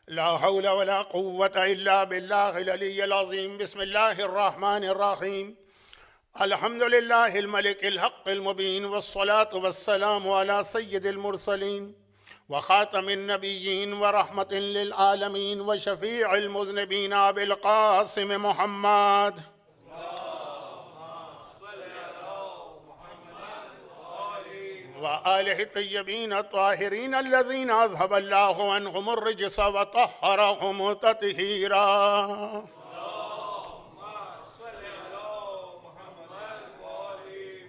لا حول ولا قوة إلا بالله العلي العظيم. بسم الله الرحمن الرحيم. الحمد لله الملك الحق المبين، والصلاة والسلام على سيد المرسلين وخاتم النبيين ورحمة للعالمين وشفيع المذنبين أبي القاسم محمد وآله الطيبين الطاهرين الذين أذهب الله عنهم الرجس وطهرهم تطهيرا.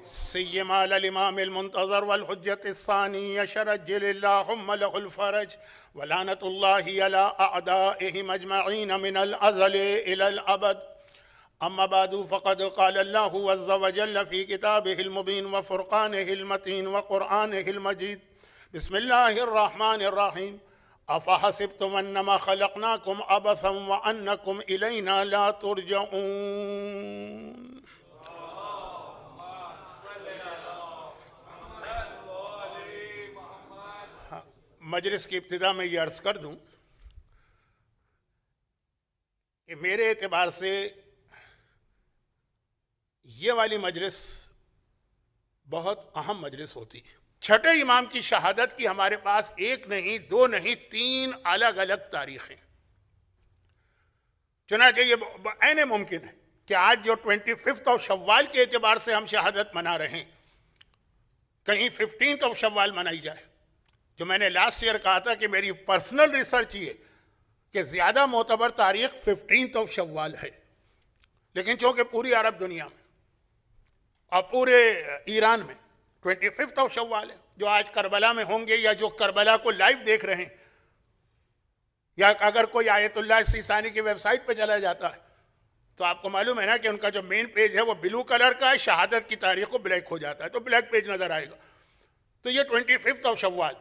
سيما على الإمام المنتظر والحجة الثاني شرجل اللهم له الفرج، ولعنة الله على أعدائهم أجمعين من الأزل إلى الأبد. أما بعد، فقد قال الله عز وجل في كتابه المبين وفرقانه المتين وقرآنه المجيد: بسم الله الرحمن الرحيم. أفحسبتم أنما خلقناكم عبثا وأنكم إلينا لا ترجعون. مجلس کی ابتدا میں یہ عرض کر دوں کہ میرے اعتبار سے یہ والی مجلس بہت اہم مجلس ہوتی ہے. چھٹے امام کی شہادت کی ہمارے پاس ایک نہیں، دو نہیں، تین الگ الگ تاریخیں. چنانچہ یہ عین ممکن ہے کہ آج جو 25 شوال کے اعتبار سے ہم شہادت منا رہے ہیں، کہیں 15 شوال منائی جائے. جو میں نے لاسٹ ایئر کہا تھا کہ میری پرسنل ریسرچ یہ کہ زیادہ معتبر تاریخ 15 شوال ہے، لیکن چونکہ پوری عرب دنیا میں اور پورے ایران میں 25 شوال ہے. جو آج کربلا میں ہوں گے یا جو کربلا کو لائیو دیکھ رہے ہیں، یا اگر کوئی آیت اللہ سیستانی کی ویب سائٹ پہ چلا جاتا ہے تو آپ کو معلوم ہے نا کہ ان کا جو مین پیج ہے وہ بلو کلر کا ہے، شہادت کی تاریخ کو بلیک ہو جاتا ہے تو بلیک پیج نظر آئے گا. تو یہ 25 شوال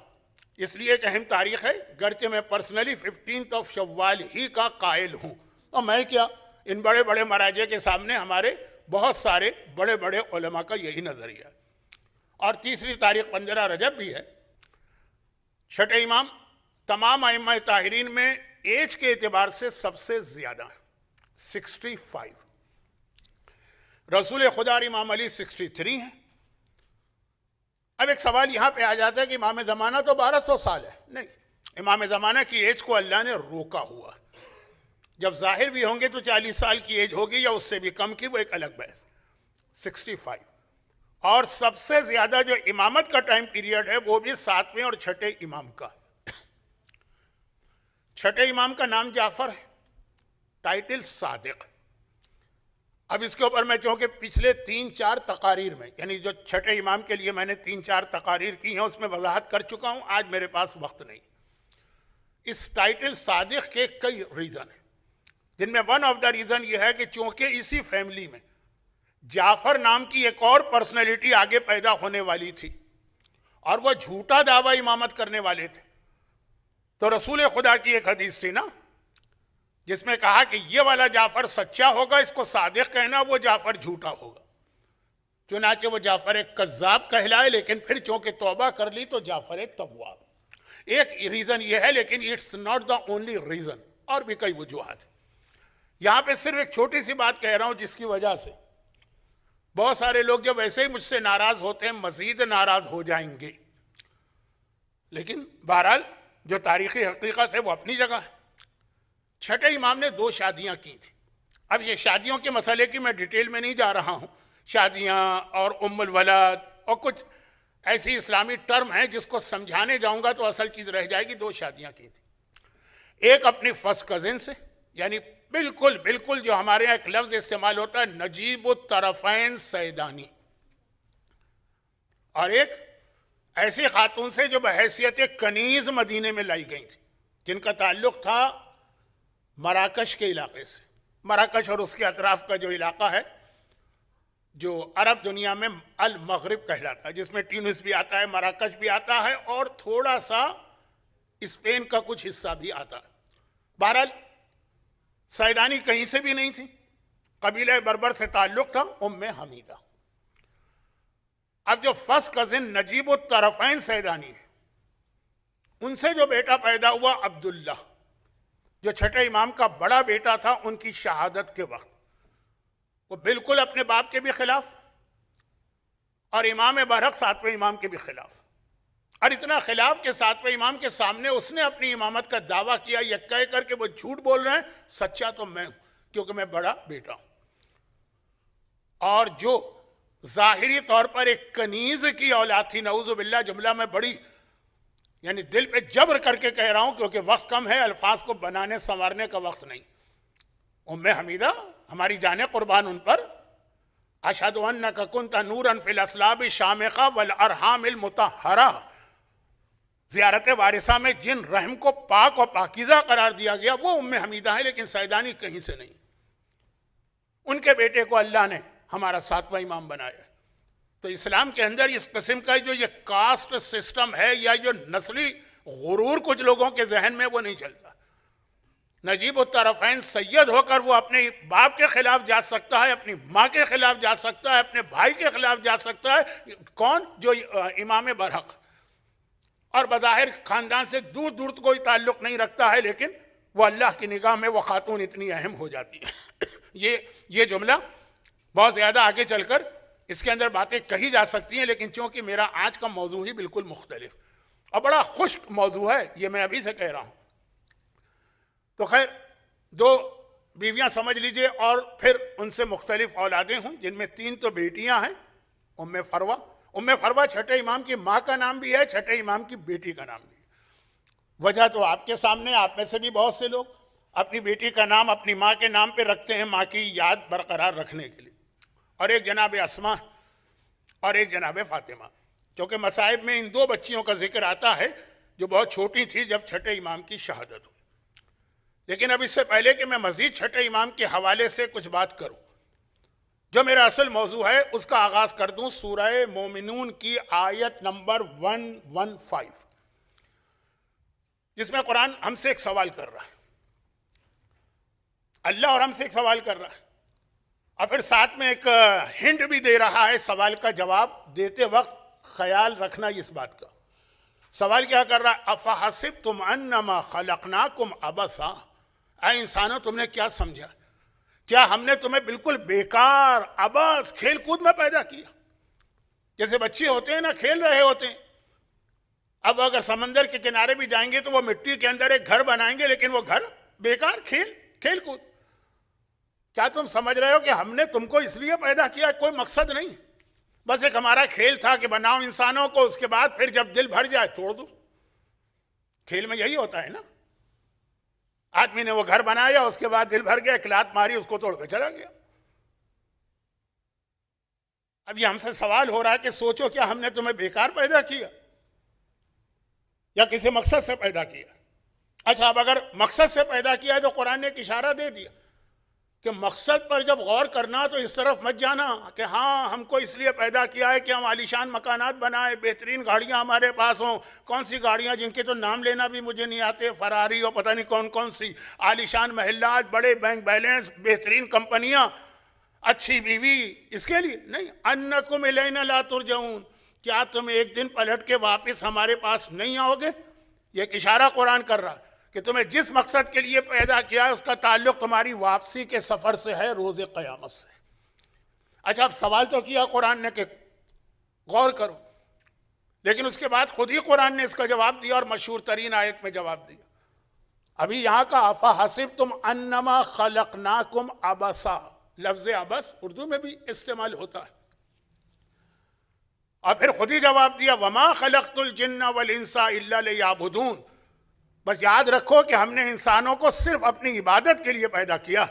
اس لیے ایک اہم تاریخ ہے، گرچہ میں پرسنلی 15 شوال ہی کا قائل ہوں. اور میں کیا، ان بڑے بڑے مراجع کے سامنے ہمارے بہت سارے بڑے بڑے علماء کا یہی نظریہ ہے. اور تیسری تاریخ 15 رجب بھی ہے. چھٹے امام تمام ائمہ طاہرین میں ایج کے اعتبار سے سب سے زیادہ 65. رسول خدا اور امام علی 63 ہیں. اب ایک سوال یہاں پہ آ جاتا ہے کہ امام زمانہ تو 1200 سال ہے. نہیں، امام زمانہ کی ایج کو اللہ نے روکا ہوا. جب ظاہر بھی ہوں گے تو 40 سال کی ایج ہوگی یا اس سے بھی کم کی، وہ ایک الگ بحث. 65. اور سب سے زیادہ جو امامت کا ٹائم پیریڈ ہے وہ بھی 7ویں اور چھٹے امام کا. چھٹے امام کا نام جعفر ہے، ٹائٹل صادق. اب اس کے اوپر میں چونکہ پچھلے 3-4 تقاریر میں، یعنی جو چھٹے امام کے لیے میں نے 3-4 تقاریر کی ہیں، اس میں وضاحت کر چکا ہوں. آج میرے پاس وقت نہیں. اس ٹائٹل صادق کے کئی ریزن ہیں، جن میں ون آف دا ریزن یہ ہے کہ چونکہ اسی فیملی میں جعفر نام کی ایک اور پرسنالٹی آگے پیدا ہونے والی تھی اور وہ جھوٹا دعویٰ امامت کرنے والے تھے. تو رسول خدا کی ایک حدیث تھی نا جس میں کہا کہ یہ والا جعفر سچا ہوگا، اس کو صادق کہنا، وہ جعفر جھوٹا ہوگا. چنانچہ وہ جعفر ایک کذاب کہلائے، لیکن پھر چونکہ توبہ کر لی تو جعفر تواب. ایک ریزن یہ ہے، لیکن it's not the only reason, اور بھی کئی وجوہات ہیں. یہاں پہ صرف ایک چھوٹی سی بات کہہ رہا ہوں جس کی وجہ سے بہت سارے لوگ جو ویسے ہی مجھ سے ناراض ہوتے ہیں مزید ناراض ہو جائیں گے. لیکن بہرحال جو تاریخی حقیقت ہے وہ اپنی جگہ ہے. چھٹے امام نے 2 شادیاں کی تھیں. اب یہ شادیوں کے مسئلے کی میں ڈیٹیل میں نہیں جا رہا ہوں. شادیاں اور ام الولد اور کچھ ایسی اسلامی ٹرم ہیں جس کو سمجھانے جاؤں گا تو اصل چیز رہ جائے گی. 2 شادیاں کی تھیں. ایک اپنی فرسٹ کزن سے، یعنی بالکل جو ہمارے یہاں ایک لفظ استعمال ہوتا ہے نجیب الطرفین سیدانی، اور ایک ایسی خاتون سے جو بحیثیت کنیز مدینے میں لائی گئی تھی، جن کا تعلق تھا مراکش کے علاقے سے. مراکش اور اس کے اطراف کا جو علاقہ ہے جو عرب دنیا میں المغرب کہلاتا ہے، جس میں ٹیونس بھی آتا ہے، مراکش بھی آتا ہے اور تھوڑا سا اسپین کا کچھ حصہ بھی آتا ہے. بہرحال سیدانی کہیں سے بھی نہیں تھی، قبیلہ بربر سے تعلق تھا، ام حمیدہ. اب جو فرسٹ کزن نجیب الطرفین سیدانی ہے، ان سے جو بیٹا پیدا ہوا عبداللہ، جو چھٹے امام کا بڑا بیٹا تھا ان کی شہادت کے وقت وہ بالکل اپنے باپ کے بھی خلاف اور امام برحق ساتویں امام کے بھی خلاف، اور اتنا خلاف کہ ساتویں امام کے سامنے اس نے اپنی امامت کا دعویٰ کیا یہ کہہ کر کہ وہ جھوٹ بول رہے ہیں، سچا تو میں ہوں کیونکہ میں بڑا بیٹا ہوں۔ اور جو ظاہری طور پر ایک کنیز کی اولاد تھی، نعوذ باللہ، جملہ میں بڑی یعنی دل پہ جبر کر کے کہہ رہا ہوں کیونکہ وقت کم ہے، الفاظ کو بنانے سنوارنے کا وقت نہیں، ام حمیدہ ہماری جانیں قربان ان پر، اشہد انک کنت نورا فی الاصلاب الشامخہ والارحام المطہرہ، زیارت وارثہ میں جن رحم کو پاک و پاکیزہ قرار دیا گیا وہ ام حمیدہ ہے، لیکن سیدانی کہیں سے نہیں۔ ان کے بیٹے کو اللہ نے ہمارا ساتواں امام بنایا ہے۔ تو اسلام کے اندر اس قسم کا جو یہ کاسٹ سسٹم ہے یا جو نسلی غرور کچھ لوگوں کے ذہن میں وہ نہیں چلتا۔ نجیب الطرفین سید ہو کر وہ اپنے باپ کے خلاف جا سکتا ہے، اپنی ماں کے خلاف جا سکتا ہے، اپنے بھائی کے خلاف جا سکتا ہے، کون؟ جو امام برحق، اور بظاہر خاندان سے دور دور کوئی تعلق نہیں رکھتا ہے، لیکن وہ اللہ کی نگاہ میں وہ خاتون اتنی اہم ہو جاتی ہے۔ یہ جملہ بہت زیادہ آگے چل کر اس کے اندر باتیں کہی جا سکتی ہیں، لیکن چونکہ میرا آج کا موضوع ہی بالکل مختلف اور بڑا خشک موضوع ہے، یہ میں ابھی سے کہہ رہا ہوں۔ تو خیر، 2 بیویاں سمجھ لیجئے اور پھر ان سے مختلف اولادیں ہوں، جن میں 3 تو بیٹیاں ہیں۔ ام فروہ چھٹے امام کی ماں کا نام بھی ہے، چھٹے امام کی بیٹی کا نام بھی ہے۔ وجہ تو آپ کے سامنے، آپ میں سے بھی بہت سے لوگ اپنی بیٹی کا نام اپنی ماں کے نام پہ رکھتے ہیں، ماں کی یاد برقرار رکھنے کے لیے، اور ایک جناب اسماء اور ایک جناب فاطمہ، کیونکہ مصائب میں ان 2 بچیوں کا ذکر آتا ہے جو بہت چھوٹی تھی جب چھٹے امام کی شہادت ہوئی۔ لیکن اب اس سے پہلے کہ میں مزید چھٹے امام کے حوالے سے کچھ بات کروں، جو میرا اصل موضوع ہے اس کا آغاز کر دوں سورہ مومنون کی آیت نمبر 115، جس میں قرآن ہم سے ایک سوال کر رہا ہے، اللہ اور ہم سے ایک سوال کر رہا ہے، اور پھر ساتھ میں ایک ہنٹ بھی دے رہا ہے سوال کا جواب دیتے وقت خیال رکھنا اس بات کا۔ سوال کیا کر رہا ہے؟ افحسبتم انما خلقناکم عبثا، اے انسانوں تم نے کیا سمجھا، کیا ہم نے تمہیں بالکل بیکار عبث کھیل کود میں پیدا کیا؟ جیسے بچے ہوتے ہیں نا، کھیل رہے ہوتے ہیں، اب اگر سمندر کے کنارے بھی جائیں گے تو وہ مٹی کے اندر ایک گھر بنائیں گے، لیکن وہ گھر بیکار، کھیل کود۔ کیا تم سمجھ رہے ہو کہ ہم نے تم کو اس لیے پیدا کیا، کوئی مقصد نہیں، بس ایک ہمارا کھیل تھا کہ بناؤ انسانوں کو، اس کے بعد پھر جب دل بھر جائے توڑ دو۔ کھیل میں یہی ہوتا ہے نا، آدمی نے وہ گھر بنایا، اس کے بعد دل بھر گیا، ایک لات ماری، اس کو توڑ کے چلا گیا۔ اب یہ ہم سے سوال ہو رہا ہے کہ سوچو کیا ہم نے تمہیں بیکار پیدا کیا یا کسی مقصد سے پیدا کیا؟ اچھا، اب اگر مقصد سے پیدا کیا ہے تو قرآن نے ایک اشارہ دے دیا کہ مقصد پر جب غور کرنا تو اس طرف مت جانا کہ ہاں ہم کو اس لیے پیدا کیا ہے کہ ہم عالیشان مکانات بنائیں، بہترین گاڑیاں ہمارے پاس ہوں، کون سی گاڑیاں جن کے تو نام لینا بھی مجھے نہیں آتے، فراری اور پتہ نہیں کون سی، عالیشان محلات، بڑے بینک بیلنس، بہترین کمپنیاں، اچھی بیوی، اس کے لیے نہیں۔ انکم الینا لا ترجعون، کیا تم ایک دن پلٹ کے واپس ہمارے پاس نہیں آؤ گے؟ یہ ایک اشارہ قرآن کر رہا ہے کہ تمہیں جس مقصد کے لیے پیدا کیا ہے اس کا تعلق تمہاری واپسی کے سفر سے ہے، روز قیامت سے۔ اچھا، اب سوال تو کیا قرآن نے کہ غور کرو، لیکن اس کے بعد خود ہی قرآن نے اس کا جواب دیا، اور مشہور ترین آیت میں جواب دیا۔ ابھی یہاں کا افحسبتم انما خلقناکم عبثا، لفظ عبث اردو میں بھی استعمال ہوتا ہے، اور پھر خود ہی جواب دیا وما خلقت الجن والانس الا لیعبدون، بس یاد رکھو کہ ہم نے انسانوں کو صرف اپنی عبادت کے لیے پیدا کیا۔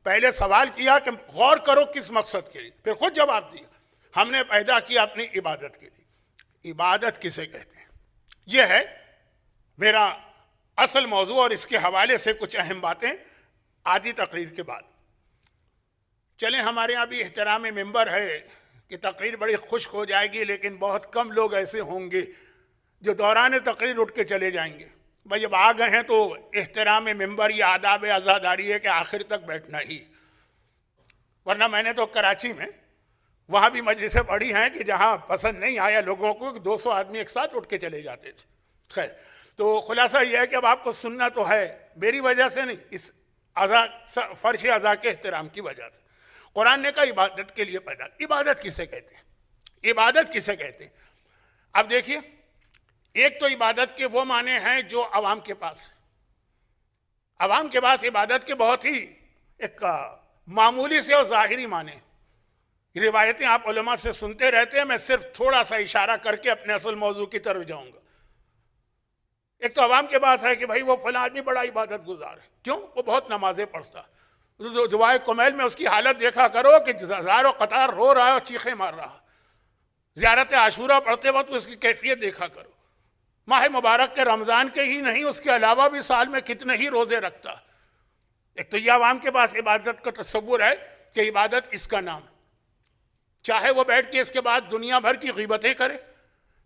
پہلے سوال کیا کہ غور کرو کس مقصد کے لیے، پھر خود جواب دیا ہم نے پیدا کیا اپنی عبادت کے لیے۔ عبادت کسے کہتے ہیں؟ یہ ہے میرا اصل موضوع، اور اس کے حوالے سے کچھ اہم باتیں آدھی تقریر کے بعد۔ چلیں، ہمارے یہاں بھی احترام ممبر ہے کہ تقریر بڑی خشک ہو جائے گی، لیکن بہت کم لوگ ایسے ہوں گے جو دوران تقریر اٹھ کے چلے جائیں گے۔ بھائی جب آ گئے ہیں تو احترام ممبر یا آداب عزاداری ہے کہ آخر تک بیٹھنا ہی، ورنہ میں نے تو کراچی میں وہاں بھی مجلسیں پڑھی ہیں کہ جہاں پسند نہیں آیا لوگوں کو 200 آدمی ایک ساتھ اٹھ کے چلے جاتے تھے۔ خیر، تو خلاصہ یہ ہے کہ اب آپ کو سننا تو ہے، میری وجہ سے نہیں، اس فرش اعضاء کے احترام کی وجہ سے۔ قرآن نے کہا عبادت کے لیے پیدا۔ عبادت کسے کہتے ہیں؟ عبادت کسے کہتے ہیں؟ اب دیکھیے، ایک تو عبادت کے وہ معنی ہیں جو عوام کے پاس ہیں۔ عوام کے پاس عبادت کے بہت ہی ایک معمولی سے اور ظاہری معنی۔ روایتیں آپ علماء سے سنتے رہتے ہیں، میں صرف تھوڑا سا اشارہ کر کے اپنے اصل موضوع کی طرف جاؤں گا۔ ایک تو عوام کے پاس ہے کہ بھائی وہ فلاں آدمی بڑا عبادت گزار ہے، کیوں؟ وہ بہت نمازیں پڑھتا۔ دعائے کمیل میں اس کی حالت دیکھا کرو کہ ہزاروں قطار رو رہا ہے اور چیخیں مار رہا۔ زیارت عاشورہ پڑھتے وقت اس کی کیفیت دیکھا کرو۔ ماہ مبارک کے رمضان کے ہی نہیں، اس کے علاوہ بھی سال میں کتنے ہی روزے رکھتا۔ ایک تو یہ عوام کے پاس عبادت کا تصور ہے کہ عبادت اس کا نام، چاہے وہ بیٹھ کے اس کے بعد دنیا بھر کی غیبتیں کرے،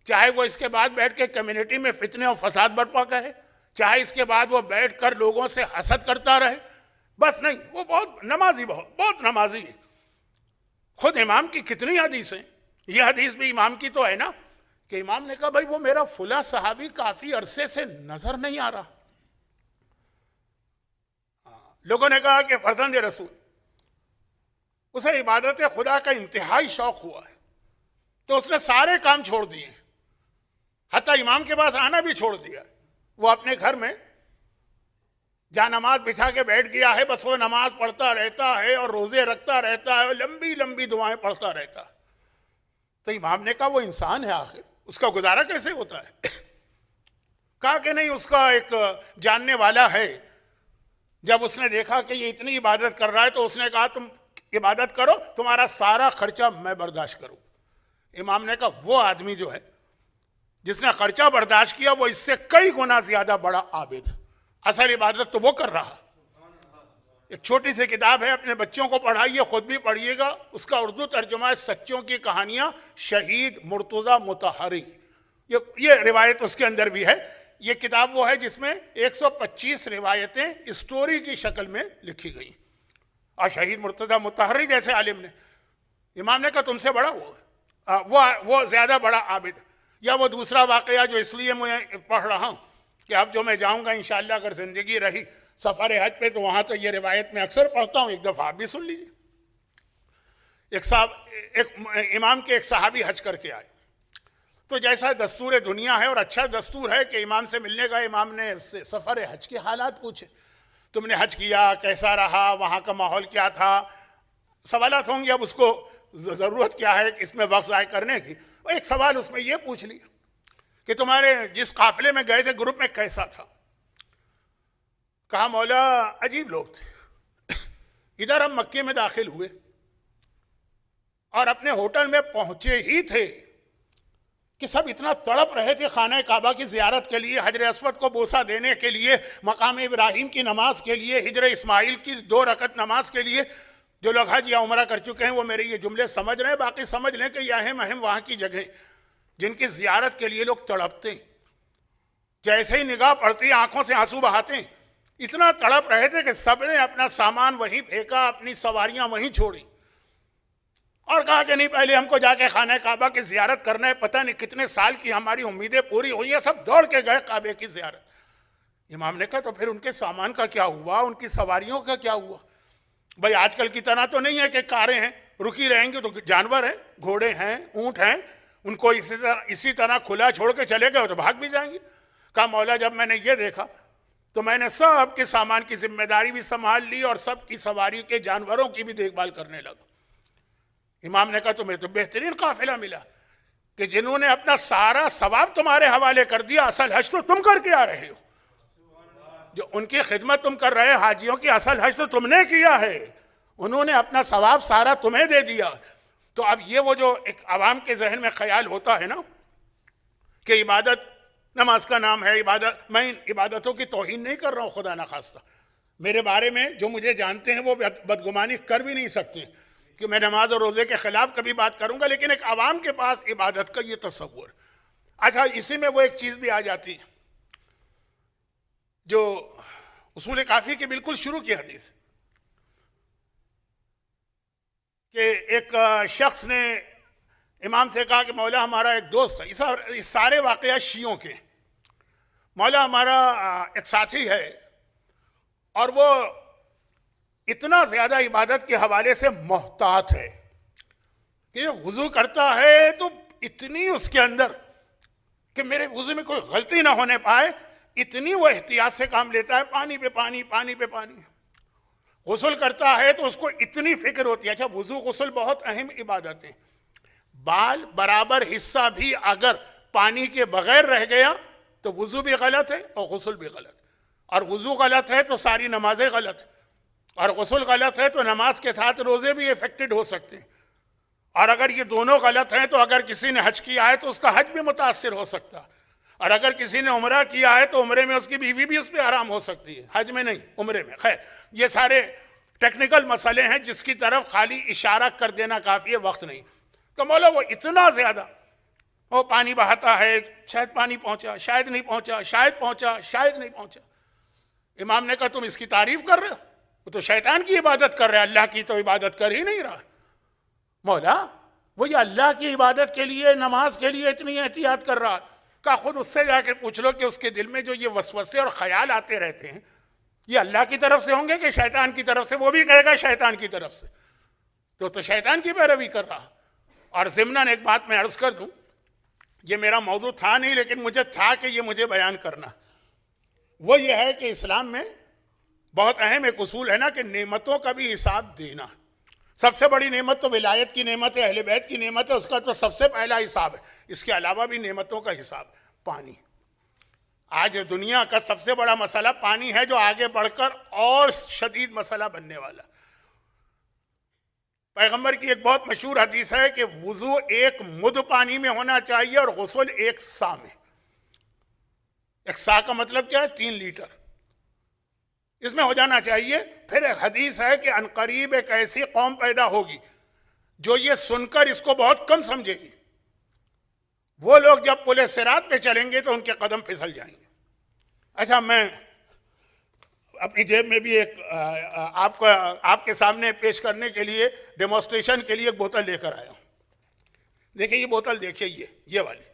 چاہے وہ اس کے بعد بیٹھ کے کمیونٹی میں فتنے اور فساد برپا کرے، چاہے اس کے بعد وہ بیٹھ کر لوگوں سے حسد کرتا رہے، بس نہیں، وہ بہت نمازی، بہت نمازی ہے۔ خود امام کی کتنی حدیثیں، یہ حدیث بھی امام کی تو ہے نا، کہ امام نے کہا بھائی وہ میرا فلاں صحابی کافی عرصے سے نظر نہیں آ رہا۔ لوگوں نے کہا کہ فرزند رسول، اسے عبادت خدا کا انتہائی شوق ہوا ہے، تو اس نے سارے کام چھوڑ دیے، حتیٰ امام کے پاس آنا بھی چھوڑ دیا۔ وہ اپنے گھر میں جہاں نماز بچھا کے بیٹھ گیا ہے، بس وہ نماز پڑھتا رہتا ہے اور روزے رکھتا رہتا ہے اور لمبی لمبی دعائیں پڑھتا رہتا ہے۔ تو امام نے کہا وہ انسان ہے، آخر اس کا گزارا کیسے ہوتا ہے؟ کہا کہ نہیں، اس کا ایک جاننے والا ہے۔ جب اس نے دیکھا کہ یہ اتنی عبادت کر رہا ہے تو اس نے کہا تم عبادت کرو، تمہارا سارا خرچہ میں برداشت کروں۔ امام نے کہا وہ آدمی جو ہے جس نے خرچہ برداشت کیا وہ اس سے کئی گنا زیادہ بڑا عابد ہے، اصل عبادت تو وہ کر رہا۔ ایک چھوٹی سی کتاب ہے، اپنے بچوں کو پڑھائیے، خود بھی پڑھیے گا، اس کا اردو ترجمہ ہے سچوں کی کہانیاں شہید مرتضیٰ مطہری۔ یہ روایت اس کے اندر بھی ہے۔ یہ کتاب وہ ہے جس میں 125 روایتیں اسٹوری کی شکل میں لکھی گئی، اور شہید مرتضیٰ مطہری جیسے عالم نے۔ امام نے کہا تم سے بڑا وہ زیادہ بڑا عابد، یا وہ دوسرا واقعہ جو اس لیے میں پڑھ رہا ہوں کہ اب جو میں جاؤں گا انشاءاللہ اگر زندگی رہی سفر حج پہ، تو وہاں تو یہ روایت میں اکثر پڑھتا ہوں، ایک دفعہ آپ بھی سن لیجیے۔ ایک امام کے ایک صحابی حج کر کے آئے، تو جیسا دستور دنیا ہے اور اچھا دستور ہے کہ امام سے ملنے کا، امام نے اس سے سفر حج کے حالات پوچھے، تم نے حج کیا، کیسا رہا، وہاں کا ماحول کیا تھا، سوالات ہوں گے، اب اس کو ضرورت کیا ہے اس میں وقت ضائع کرنے کی۔ ایک سوال اس میں یہ پوچھ لیا کہ تمہارے جس قافلے میں گئے تھے گروپ میں کیسا تھا؟ کہا مولا عجیب لوگ تھے، ادھر ہم مکے میں داخل ہوئے اور اپنے ہوٹل میں پہنچے ہی تھے کہ سب اتنا تڑپ رہے تھے خانہ کعبہ کی زیارت کے لیے، حجر اسود کو بوسہ دینے کے لیے، مقام ابراہیم کی نماز کے لیے، ہجر اسماعیل کی 2 رکعت نماز کے لیے۔ جو لوگ حج یا عمرہ کر چکے ہیں وہ میرے یہ جملے سمجھ رہے ہیں، باقی سمجھ لیں کہ یہ اہم وہاں کی جگہیں جن کی زیارت کے لیے لوگ تڑپتے ہیں، جیسے ہی نگاہ پڑتی آنکھوں سے آنسو بہاتے ہیں۔ اتنا تڑپ رہے تھے کہ سب نے اپنا سامان وہیں پھینکا، اپنی سواریاں وہیں چھوڑی، اور کہا کہ نہیں پہلے ہم کو جا کے خانہ کعبہ کی زیارت کرنا ہے، پتہ نہیں کتنے سال کی ہماری امیدیں پوری ہوئی ہیں، سب دوڑ کے گئے کعبے کی زیارت۔ امام نے کہا تو پھر ان کے سامان کا کیا ہوا، ان کی سواریوں کا کیا ہوا؟ بھائی آج کل کی طرح تو نہیں ہے کہ کاریں ہیں رکی رہیں گی، تو جانور ہیں، گھوڑے ہیں، اونٹ ہیں، ان کو اسی طرح کھلا چھوڑ کے چلے گئے تو بھاگ بھی جائیں گے۔ کہا مولا جب میں نے یہ دیکھا تو میں نے سب کے سامان کی ذمہ داری بھی سنبھال لی اور سب کی سواری کے جانوروں کی بھی دیکھ بھال کرنے لگا۔ امام نے کہا تمہیں تو بہترین قافلہ ملا کہ جنہوں نے اپنا سارا ثواب تمہارے حوالے کر دیا، اصل حج تو تم کر کے آ رہے ہو، جو ان کی خدمت تم کر رہے حاجیوں کی اصل حج تو تم نے کیا ہے، انہوں نے اپنا ثواب سارا تمہیں دے دیا۔ تو اب یہ وہ جو ایک عوام کے ذہن میں خیال ہوتا ہے نا کہ عبادت نماز کا نام ہے، عبادت، میں عبادتوں کی توہین نہیں کر رہا ہوں، خدا نخواستہ، میرے بارے میں جو مجھے جانتے ہیں وہ بدگمانی کر بھی نہیں سکتے کہ میں نماز اور روزے کے خلاف کبھی بات کروں گا، لیکن ایک عوام کے پاس عبادت کا یہ تصور۔ اچھا اسی میں وہ ایک چیز بھی آ جاتی ہے جو اصول کافی کے بالکل شروع کی حدیث، کہ ایک شخص نے امام سے کہا کہ مولا ہمارا ایک دوست ہے، اس سارے واقعات شیعوں کے، مولا ہمارا ایک ساتھی ہے اور وہ اتنا زیادہ عبادت کے حوالے سے محتاط ہے کہ وضو کرتا ہے تو اتنی اس کے اندر کہ میرے وضو میں کوئی غلطی نہ ہونے پائے، اتنی وہ احتیاط سے کام لیتا ہے، پانی پہ پانی، پانی پہ پانی۔ غسل کرتا ہے تو اس کو اتنی فکر ہوتی ہے۔ اچھا، وضو غسل بہت اہم عبادت ہیں، بال برابر حصہ بھی اگر پانی کے بغیر رہ گیا تو وضو بھی غلط ہے اور غسل بھی غلط، اور وضو غلط ہے تو ساری نمازیں غلط، اور غسل غلط ہے تو نماز کے ساتھ روزے بھی افیکٹڈ ہو سکتے ہیں، اور اگر یہ دونوں غلط ہیں تو اگر کسی نے حج کیا ہے تو اس کا حج بھی متاثر ہو سکتا، اور اگر کسی نے عمرہ کیا ہے تو عمرے میں اس کی بیوی بھی اس پہ حرام ہو سکتی ہے، حج میں نہیں، عمرے میں۔ خیر، یہ سارے ٹیکنیکل مسئلے ہیں جس کی طرف خالی اشارہ کر دینا کافی ہے، وقت نہیں۔ تو مولا وہ اتنا زیادہ وہ پانی بہاتا ہے، شاید پانی پہنچا، شاید نہیں پہنچا، شاید پہنچا، شاید نہیں پہنچا۔ امام نے کہا تم اس کی تعریف کر رہے ہو، وہ تو شیطان کی عبادت کر رہا ہے، اللہ کی تو عبادت کر ہی نہیں رہا۔ مولا وہ یہ اللہ کی عبادت کے لیے، نماز کے لیے اتنی احتیاط کر رہا، کہا خود اس سے جا کے پوچھ لو کہ اس کے دل میں جو یہ وسوسے اور خیال آتے رہتے ہیں یہ اللہ کی طرف سے ہوں گے کہ شیطان کی طرف سے؟ وہ بھی کہے گا شیطان کی طرف سے، تو شیطان کی پیروی کر رہا۔ اور ضمناً ایک بات میں عرض کر دوں، یہ میرا موضوع تھا نہیں لیکن مجھے تھا کہ یہ مجھے بیان کرنا، وہ یہ ہے کہ اسلام میں بہت اہم ایک اصول ہے نا کہ نعمتوں کا بھی حساب دینا۔ سب سے بڑی نعمت تو ولایت کی نعمت ہے، اہل بیت کی نعمت ہے، اس کا تو سب سے پہلا حساب ہے۔ اس کے علاوہ بھی نعمتوں کا حساب، پانی۔ آج دنیا کا سب سے بڑا مسئلہ پانی ہے، جو آگے بڑھ کر اور شدید مسئلہ بننے والا۔ پیغمبر کی ایک بہت مشہور حدیث ہے کہ وضو ایک مد پانی میں ہونا چاہیے اور غسل ایک سا میں۔ ایک سا کا مطلب کیا ہے؟ 3 لیٹر اس میں ہو جانا چاہیے۔ پھر ایک حدیث ہے کہ عنقریب ایک ایسی قوم پیدا ہوگی جو یہ سن کر اس کو بہت کم سمجھے گی۔ وہ لوگ جب پل صراط پہ چلیں گے تو ان کے قدم پھسل جائیں گے۔ اچھا، میں اپنی جیب میں بھی ایک آپ کے سامنے پیش کرنے کے لیے، ڈیمونسٹریشن کے لیے ایک بوتل لے کر آیا ہوں۔ دیکھیں یہ بوتل، دیکھیں یہ والی،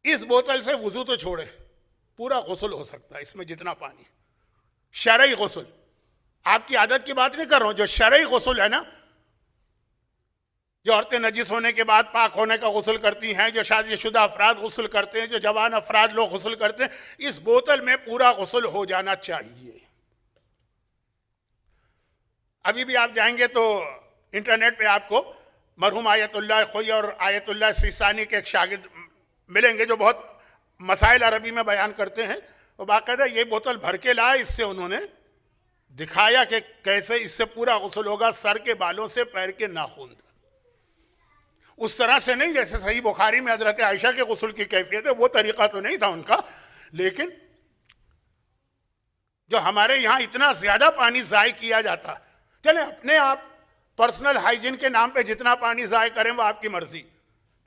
اس بوتل سے وضو تو چھوڑے پورا غسل ہو سکتا ہے اس میں جتنا پانی، شرعی غسل۔ آپ کی عادت کی بات نہیں کر رہا ہوں، جو شرعی غسل ہے نا، جو عورتیں نجس ہونے کے بعد پاک ہونے کا غسل کرتی ہیں، جو شادی شدہ افراد غسل کرتے ہیں، جو جوان افراد لوگ غسل کرتے ہیں، اس بوتل میں پورا غسل ہو جانا چاہیے۔ ابھی بھی آپ جائیں گے تو انٹرنیٹ پہ آپ کو مرحوم آیت اللہ خوئی اور آیت اللہ سیستانی کے ایک شاگرد ملیں گے جو بہت مسائل عربی میں بیان کرتے ہیں۔ وہ باقاعدہ یہ بوتل بھر کے لائے، اس سے انہوں نے دکھایا کہ کیسے اس سے پورا غسل ہوگا، سر کے بالوں سے پیر کے ناخن تک۔ اس طرح سے نہیں جیسے صحیح بخاری میں حضرت عائشہ کے غسل کی کیفیت ہے، وہ طریقہ تو نہیں تھا ان کا، لیکن جو ہمارے یہاں اتنا زیادہ پانی ضائع کیا جاتا، چلیں اپنے آپ پرسنل ہائیجین کے نام پہ جتنا پانی ضائع کریں وہ آپ کی مرضی،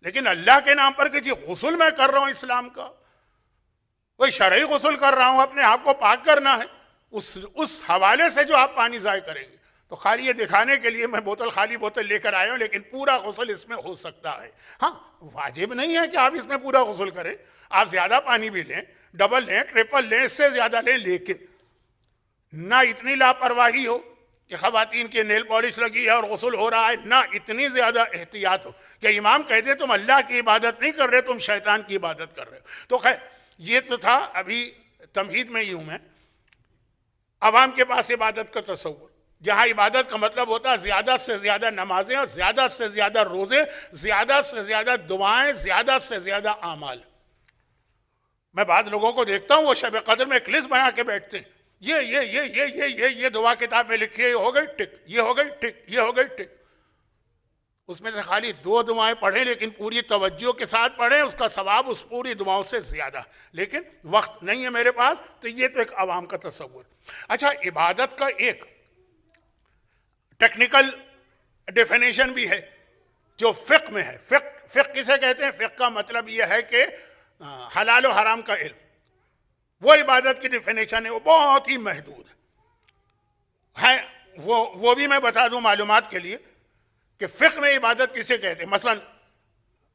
لیکن اللہ کے نام پر کہ جی غسل میں کر رہا ہوں اسلام کا، کوئی شرعی غسل کر رہا ہوں، اپنے آپ کو پاک کرنا ہے، اس حوالے سے جو آپ پانی ضائع کریں گے، تو خالی یہ دکھانے کے لیے میں خالی بوتل لے کر آیا ہوں، لیکن پورا غسل اس میں ہو سکتا ہے۔ ہاں، واجب نہیں ہے کہ آپ اس میں پورا غسل کریں، آپ زیادہ پانی بھی لیں، ڈبل لیں، ٹرپل لیں، اس سے زیادہ لیں، لیکن نہ اتنی لاپرواہی ہو کہ خواتین کے نیل پالش لگی ہے اور غسل ہو رہا ہے، نہ اتنی زیادہ احتیاط ہو کہ امام کہتے تم اللہ کی عبادت نہیں کر رہے، تم شیطان کی عبادت کر رہے ہو۔ تو خیر، یہ تو تھا، ابھی تمہید میں ہی ہوں میں۔ عوام کے پاس عبادت کا تصور، جہاں عبادت کا مطلب ہوتا ہے زیادہ سے زیادہ نمازیں، زیادہ سے زیادہ روزے، زیادہ سے زیادہ دعائیں، زیادہ سے زیادہ اعمال۔ میں بعض لوگوں کو دیکھتا ہوں وہ شب قدر میں ایک لسٹ بنا کے بیٹھتے ہیں، یہ دعا کتاب میں لکھی ہے، یہ ہو گئی ٹک، یہ ہو گئی ٹک، یہ ہو گئی ٹک۔ اس میں سے خالی 2 دعائیں پڑھیں لیکن پوری توجہ کے ساتھ پڑھیں، اس کا ثواب اس پوری دعاؤں سے زیادہ، لیکن وقت نہیں ہے میرے پاس، تو یہ تو ایک عوام کا تصور۔ اچھا، عبادت کا ایک ٹیکنیکل ڈیفینیشن بھی ہے جو فقہ میں ہے۔ فقہ کسے کہتے ہیں؟ فقہ کا مطلب یہ ہے کہ حلال و حرام کا علم، وہ عبادت کی ڈیفینیشن ہے، وہ بہت ہی محدود ہے۔ وہ بھی میں بتا دوں معلومات کے لیے کہ فقہ میں عبادت کسے کہتے ہیں۔ مثلا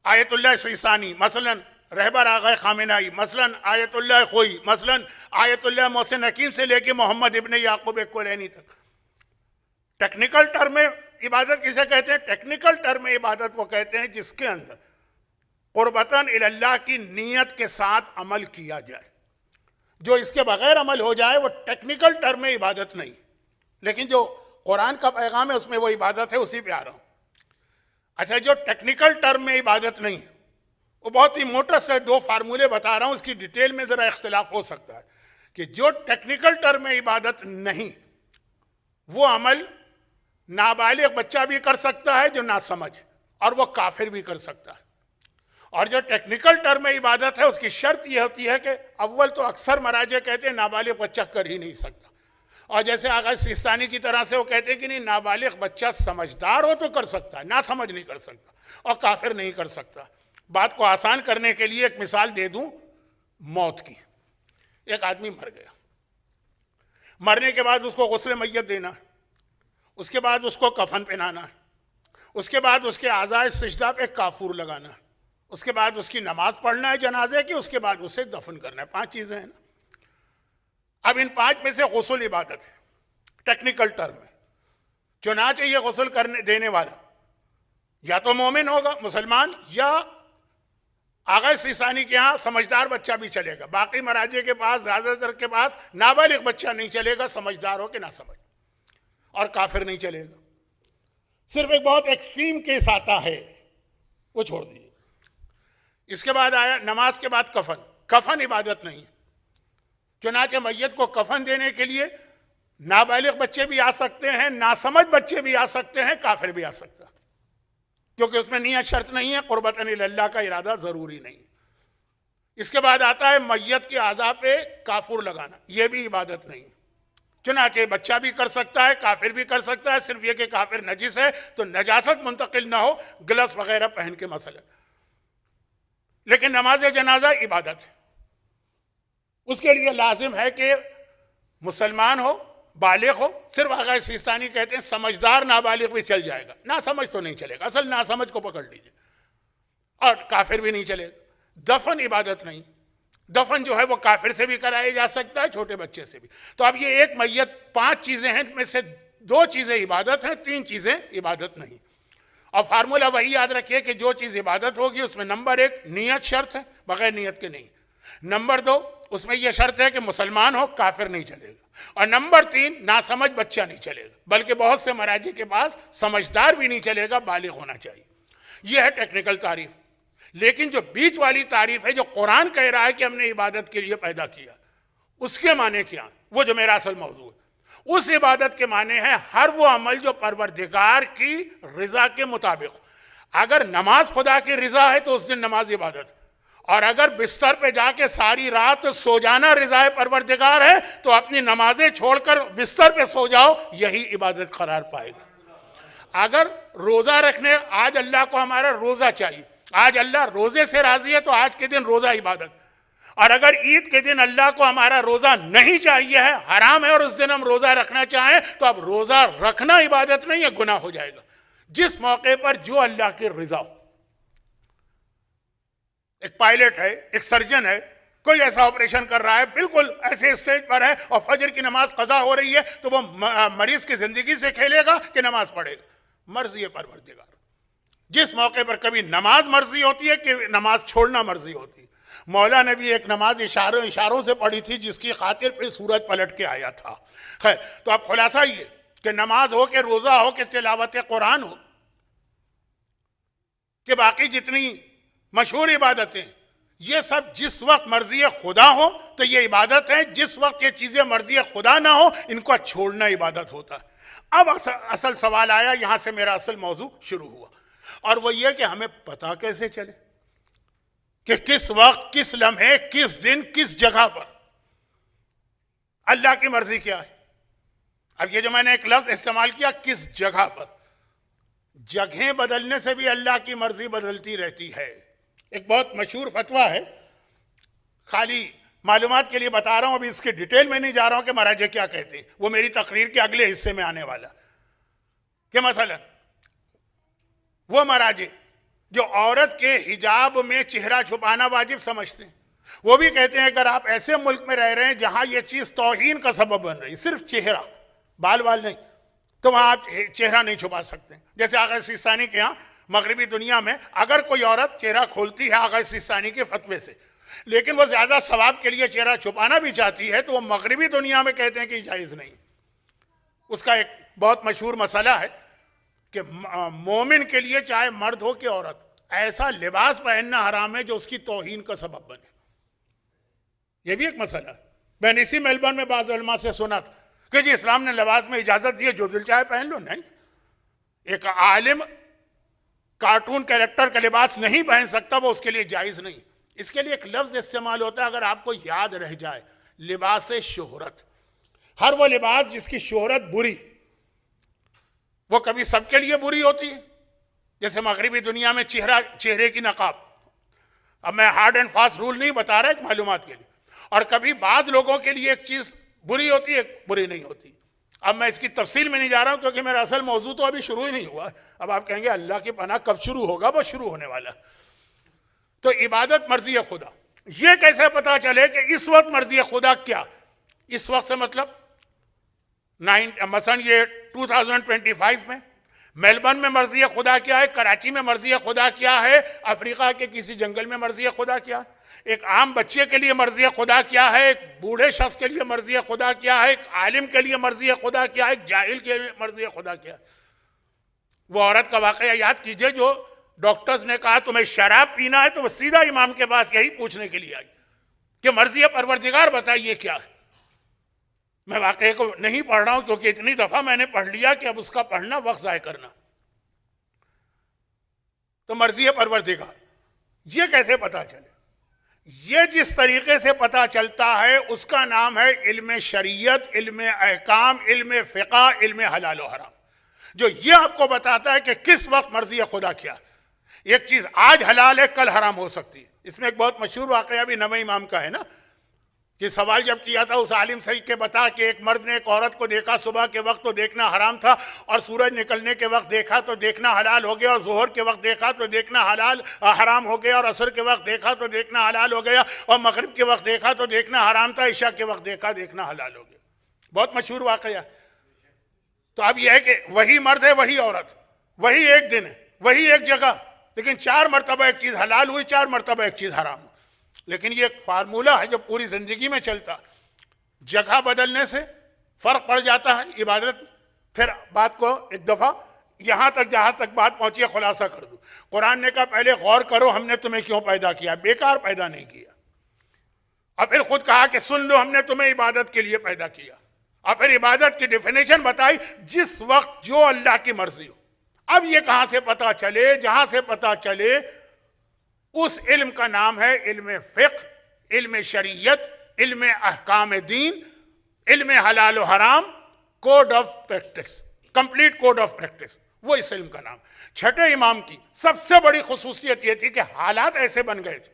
آیت اللہ سیستانی مثلا رہبر آغا خامنائی، مثلاً آیت اللہ خوئی، مثلاً آیت اللہ محسن حکیم سے لے کے محمد ابن یعقوب کلینی تک. ٹیکنیکل ٹرم میں عبادت کسے کہتے ہیں؟ ٹیکنیکل ٹرم میں عبادت وہ کہتے ہیں جس کے اندر قربتاً اللہ کی نیت کے ساتھ عمل کیا جائے. جو اس کے بغیر عمل ہو جائے وہ ٹیکنیکل ٹرم میں عبادت نہیں. لیکن جو قرآن کا پیغام ہے اس میں وہ عبادت ہے، اسی پہ آ رہا ہوں. اچھا، جو ٹیکنیکل ٹرم میں عبادت نہیں ہے وہ بہت ہی موٹا سے 2 فارمولے بتا رہا ہوں، اس کی ڈیٹیل میں ذرا اختلاف ہو سکتا ہے. کہ جو ٹیکنیکل ٹرم میں عبادت نہیں، وہ عمل نابالغ بچہ بھی کر سکتا ہے جو ناسمجھ، اور وہ کافر بھی کر سکتا ہے. اور جو ٹیکنیکل ٹرم میں عبادت ہے اس کی شرط یہ ہوتی ہے کہ اول تو اکثر مراجع کہتے ہیں نابالغ بچہ کر ہی نہیں سکتا. اور جیسے آغا سیستانی کی طرح سے وہ کہتے ہیں کہ نہیں، نابالغ بچہ سمجھدار ہو تو کر سکتا ہے، ناسمجھ نہیں کر سکتا، اور کافر نہیں کر سکتا. بات کو آسان کرنے کے لیے ایک مثال دے دوں موت کی. ایک آدمی مر گیا، مرنے کے بعد اس کو غسل میت دینا، اس کے بعد اس کو کفن پہنانا، اس کے بعد اس کے اعضائے سجدہ پہ کافور لگانا، اس کے بعد اس کی نماز پڑھنا ہے جنازے کی، اس کے بعد اسے دفن کرنا ہے. 5 چیزیں ہیں نا. اب ان 5 میں سے غسل عبادت ہے ٹیکنیکل ٹرم میں. چنانچہ یہ غسل کرنے دینے والا یا تو مومن ہوگا، مسلمان، یا آغا سیستانی کے ہاں سمجھدار بچہ بھی چلے گا. باقی مراجع کے پاس، زیادہ تر کے پاس نابالغ بچہ نہیں چلے گا، سمجھدار ہو کہ نہ سمجھ، اور کافر نہیں چلے گا. صرف ایک بہت ایکسٹریم کیس آتا ہے، وہ چھوڑ دیجیے. اس کے بعد آیا نماز کے بعد کفن. کفن عبادت نہیں. چنانچہ میت کو کفن دینے کے لیے نابالغ بچے بھی آ سکتے ہیں، ناسمجھ بچے بھی آ سکتے ہیں، کافر بھی آ سکتا ہے، کیونکہ اس میں نیت شرط نہیں ہے، قربتاً اللہ کا ارادہ ضروری نہیں. اس کے بعد آتا ہے میت کے اعضاء پہ کافور لگانا. یہ بھی عبادت نہیں. چنانچہ بچہ بھی کر سکتا ہے، کافر بھی کر سکتا ہے، صرف یہ کہ کافر نجس ہے تو نجاست منتقل نہ ہو، گلس وغیرہ پہن کے مثلا. لیکن نماز جنازہ عبادت ہے. اس کے لیے لازم ہے کہ مسلمان ہو، بالغ ہو. صرف آغا سیستانی کہتے ہیں سمجھدار نابالغ بھی چل جائے گا، ناسمجھ تو نہیں چلے گا. اصل ناسمجھ کو پکڑ لیجئے. اور کافر بھی نہیں چلے گا. دفن عبادت نہیں. دفن جو ہے وہ کافر سے بھی کرایا جا سکتا ہے، چھوٹے بچے سے بھی. تو اب یہ ایک میت 5 چیزیں ہیں، میں سے 2 چیزیں عبادت ہیں، 3 چیزیں عبادت نہیں. اور فارمولہ وہی یاد رکھیے کہ جو چیز عبادت ہوگی اس میں نمبر 1 نیت شرط ہے، بغیر نیت کے نہیں. نمبر 2 اس میں یہ شرط ہے کہ مسلمان ہو، کافر نہیں چلے گا. اور نمبر 3 ناسمجھ بچہ نہیں چلے گا، بلکہ بہت سے مراجع کے پاس سمجھدار بھی نہیں چلے گا، بالغ ہونا چاہیے. یہ ہے ٹیکنیکل تعریف. لیکن جو بیچ والی تعریف ہے، جو قرآن کہہ رہا ہے کہ ہم نے عبادت کے لیے پیدا کیا، اس کے معنی کیا؟ وہ جو میرا اصل موضوع ہے. اس عبادت کے معنی ہے ہر وہ عمل جو پروردگار کی رضا کے مطابق. اگر نماز خدا کی رضا ہے تو اس دن نماز عبادت، اور اگر بستر پہ جا کے ساری رات سو جانا رضا پروردگار ہے تو اپنی نمازیں چھوڑ کر بستر پہ سو جاؤ، یہی عبادت قرار پائے گا. اگر روزہ رکھنے، آج اللہ کو ہمارا روزہ چاہیے، آج اللہ روزے سے راضی ہے تو آج کے دن روزہ عبادت. اور اگر عید کے دن اللہ کو ہمارا روزہ نہیں چاہیے ہے، حرام ہے، اور اس دن ہم روزہ رکھنا چاہیں تو اب روزہ رکھنا عبادت نہیں ہے، گناہ ہو جائے گا. جس موقع پر جو اللہ کی رضا ہو. ایک پائلٹ ہے، ایک سرجن ہے، کوئی ایسا آپریشن کر رہا ہے، بالکل ایسے اسٹیج پر ہے اور فجر کی نماز قضا ہو رہی ہے، تو وہ مریض کی زندگی سے کھیلے گا کہ نماز پڑھے گا؟ مرضی ہے پروردگار. جس موقع پر کبھی نماز مرضی ہوتی ہے کہ نماز چھوڑنا مرضی ہوتی ہے. مولا نے بھی ایک نماز اشاروں سے پڑھی تھی جس کی خاطر پہ سورج پلٹ کے آیا تھا. خیر، تو اب خلاصہ یہ کہ نماز ہو کہ روزہ ہو کہ تلاوت قرآن ہو کہ باقی جتنی مشہور عبادتیں، یہ سب جس وقت مرضی خدا ہو تو یہ عبادت ہے. جس وقت یہ چیزیں مرضی خدا نہ ہو ان کو چھوڑنا عبادت ہوتا ہے. اب اصل سوال آیا، یہاں سے میرا اصل موضوع شروع ہوا، اور وہ یہ کہ ہمیں پتہ کیسے چلے کہ کس وقت، کس لمحے، کس دن، کس جگہ پر اللہ کی مرضی کیا ہے. اب یہ جو میں نے ایک لفظ استعمال کیا، کس جگہ پر، جگہیں بدلنے سے بھی اللہ کی مرضی بدلتی رہتی ہے. ایک بہت مشہور فتویٰ ہے، خالی معلومات کے لیے بتا رہا ہوں، ابھی اس کے ڈیٹیل میں نہیں جا رہا ہوں کہ مراجع کیا کہتے ہیں، وہ میری تقریر کے اگلے حصے میں آنے والا. کہ مثلا وہ مراجع جو عورت کے حجاب میں چہرہ چھپانا واجب سمجھتے ہیں، وہ بھی کہتے ہیں اگر آپ ایسے ملک میں رہ رہے ہیں جہاں یہ چیز توہین کا سبب بن رہی، صرف چہرہ، بال نہیں، تو وہاں آپ چہرہ نہیں چھپا سکتے۔ جیسے آغا سیستانی کے ہاں مغربی دنیا میں اگر کوئی عورت چہرہ کھولتی ہے آغا سیستانی کے فتوے سے، لیکن وہ زیادہ ثواب کے لیے چہرہ چھپانا بھی چاہتی ہے، تو وہ مغربی دنیا میں کہتے ہیں کہ جائز نہیں۔ اس کا ایک بہت مشہور مسئلہ ہے کہ مومن کے لیے چاہے مرد ہو کہ عورت، ایسا لباس پہننا حرام ہے جو اس کی توہین کا سبب بنے۔ یہ بھی ایک مسئلہ ہے۔ میں نے اسی میلبرن میں بعض علماء سے سنا تھا کہ جی اسلام نے لباس میں اجازت دی ہے، جو دل چاہے پہن لو۔ نہیں، ایک عالم کارٹون کیریکٹر کا لباس نہیں پہن سکتا، وہ اس کے لیے جائز نہیں۔ اس کے لیے ایک لفظ استعمال ہوتا ہے، اگر آپ کو یاد رہ جائے، لباس شہرت۔ ہر وہ لباس جس کی شہرت بری، وہ کبھی سب کے لیے بری ہوتی ہے۔ جیسے مغربی دنیا میں چہرے کی نقاب، اب میں ہارڈ اینڈ فاسٹ رول نہیں بتا رہا، ایک معلومات کے لیے، اور کبھی بعض لوگوں کے لیے ایک چیز بری ہوتی ہے، ایک بری نہیں ہوتی۔ اب میں اس کی تفصیل میں نہیں جا رہا ہوں کیونکہ میرا اصل موضوع تو ابھی شروع ہی نہیں ہوا۔ اب آپ کہیں گے اللہ کی پناہ کب شروع ہوگا؟ وہ شروع ہونے والا۔ تو عبادت مرضی خدا، یہ کیسے پتا چلے کہ اس وقت مرضی خدا کیا؟ اس وقت سے مطلب مثلا یہ 2025 میں میلبرن میں مرضی خدا کیا ہے، کراچی میں مرضی خدا کیا ہے، افریقہ کے کسی جنگل میں مرضی خدا کیا ہے، ایک عام بچے کے لیے مرضی خدا کیا ہے، ایک بوڑھے شخص کے لیے مرضی خدا کیا ہے، ایک عالم کے لیے مرضی خدا کیا ہے، ایک جاہل کے لیے مرضی خدا کیا ہے۔ وہ عورت کا واقعہ یاد کیجئے جو ڈاکٹرز نے کہا تمہیں شراب پینا ہے، تو وہ سیدھا امام کے پاس یہی پوچھنے کے لیے آئی کہ مرضی پروردگار بتائیے کیا ہے۔ میں واقعے کو نہیں پڑھ رہا ہوں کیونکہ اتنی دفعہ میں نے پڑھ لیا کہ اب اس کا پڑھنا وقت ضائع کرنا۔ تو مرضی پروردگار، یہ کیسے پتا چلے؟ یہ جس طریقے سے پتا چلتا ہے اس کا نام ہے علم شریعت، علم احکام، علم فقہ، علم حلال و حرام، جو یہ آپ کو بتاتا ہے کہ کس وقت مرضی خدا کیا۔ ایک چیز آج حلال ہے، کل حرام ہو سکتی ہے۔ اس میں ایک بہت مشہور واقعہ بھی نویں امام کا ہے نا، کہ سوال جب کیا تھا اس عالم سے کہ بتا کہ ایک مرد نے ایک عورت کو دیکھا صبح کے وقت تو دیکھنا حرام تھا، اور سورج نکلنے کے وقت دیکھا تو دیکھنا حلال ہو گیا، اور ظہر کے وقت دیکھا تو دیکھنا حرام ہو گیا، اور عصر کے وقت دیکھا تو دیکھنا حلال ہو گیا، اور مغرب کے وقت دیکھا تو دیکھنا حرام تھا، عشاء کے وقت دیکھنا حلال ہو گیا۔ بہت مشہور واقعہ۔ تو اب یہ ہے کہ وہی مرد ہے، وہی عورت، وہی ایک دن ہے، وہی ایک جگہ، لیکن 4 مرتبہ ایک چیز حلال ہوئی، 4 مرتبہ ایک چیز حرام ہوئی۔ لیکن یہ ایک فارمولہ ہے جو پوری زندگی میں چلتا، جگہ بدلنے سے فرق پڑ جاتا ہے عبادت۔ پھر بات کو ایک دفعہ یہاں تک جہاں تک بات پہنچی ہے خلاصہ کر دوں۔ قرآن نے کہا پہلے غور کرو ہم نے تمہیں کیوں پیدا کیا، بیکار پیدا نہیں کیا۔ اور پھر خود کہا کہ سن لو ہم نے تمہیں عبادت کے لیے پیدا کیا، اور پھر عبادت کی ڈیفینیشن بتائی، جس وقت جو اللہ کی مرضی ہو۔ اب یہ کہاں سے پتا چلے؟ جہاں سے پتا چلے اس علم کا نام ہے علم فقہ، علم شریعت، علم احکام دین، علم حلال و حرام، code of practice, complete code of practice, وہ اس علم کا نام۔ چھٹے امام کی سب سے بڑی خصوصیت یہ تھی کہ حالات ایسے بن گئے تھے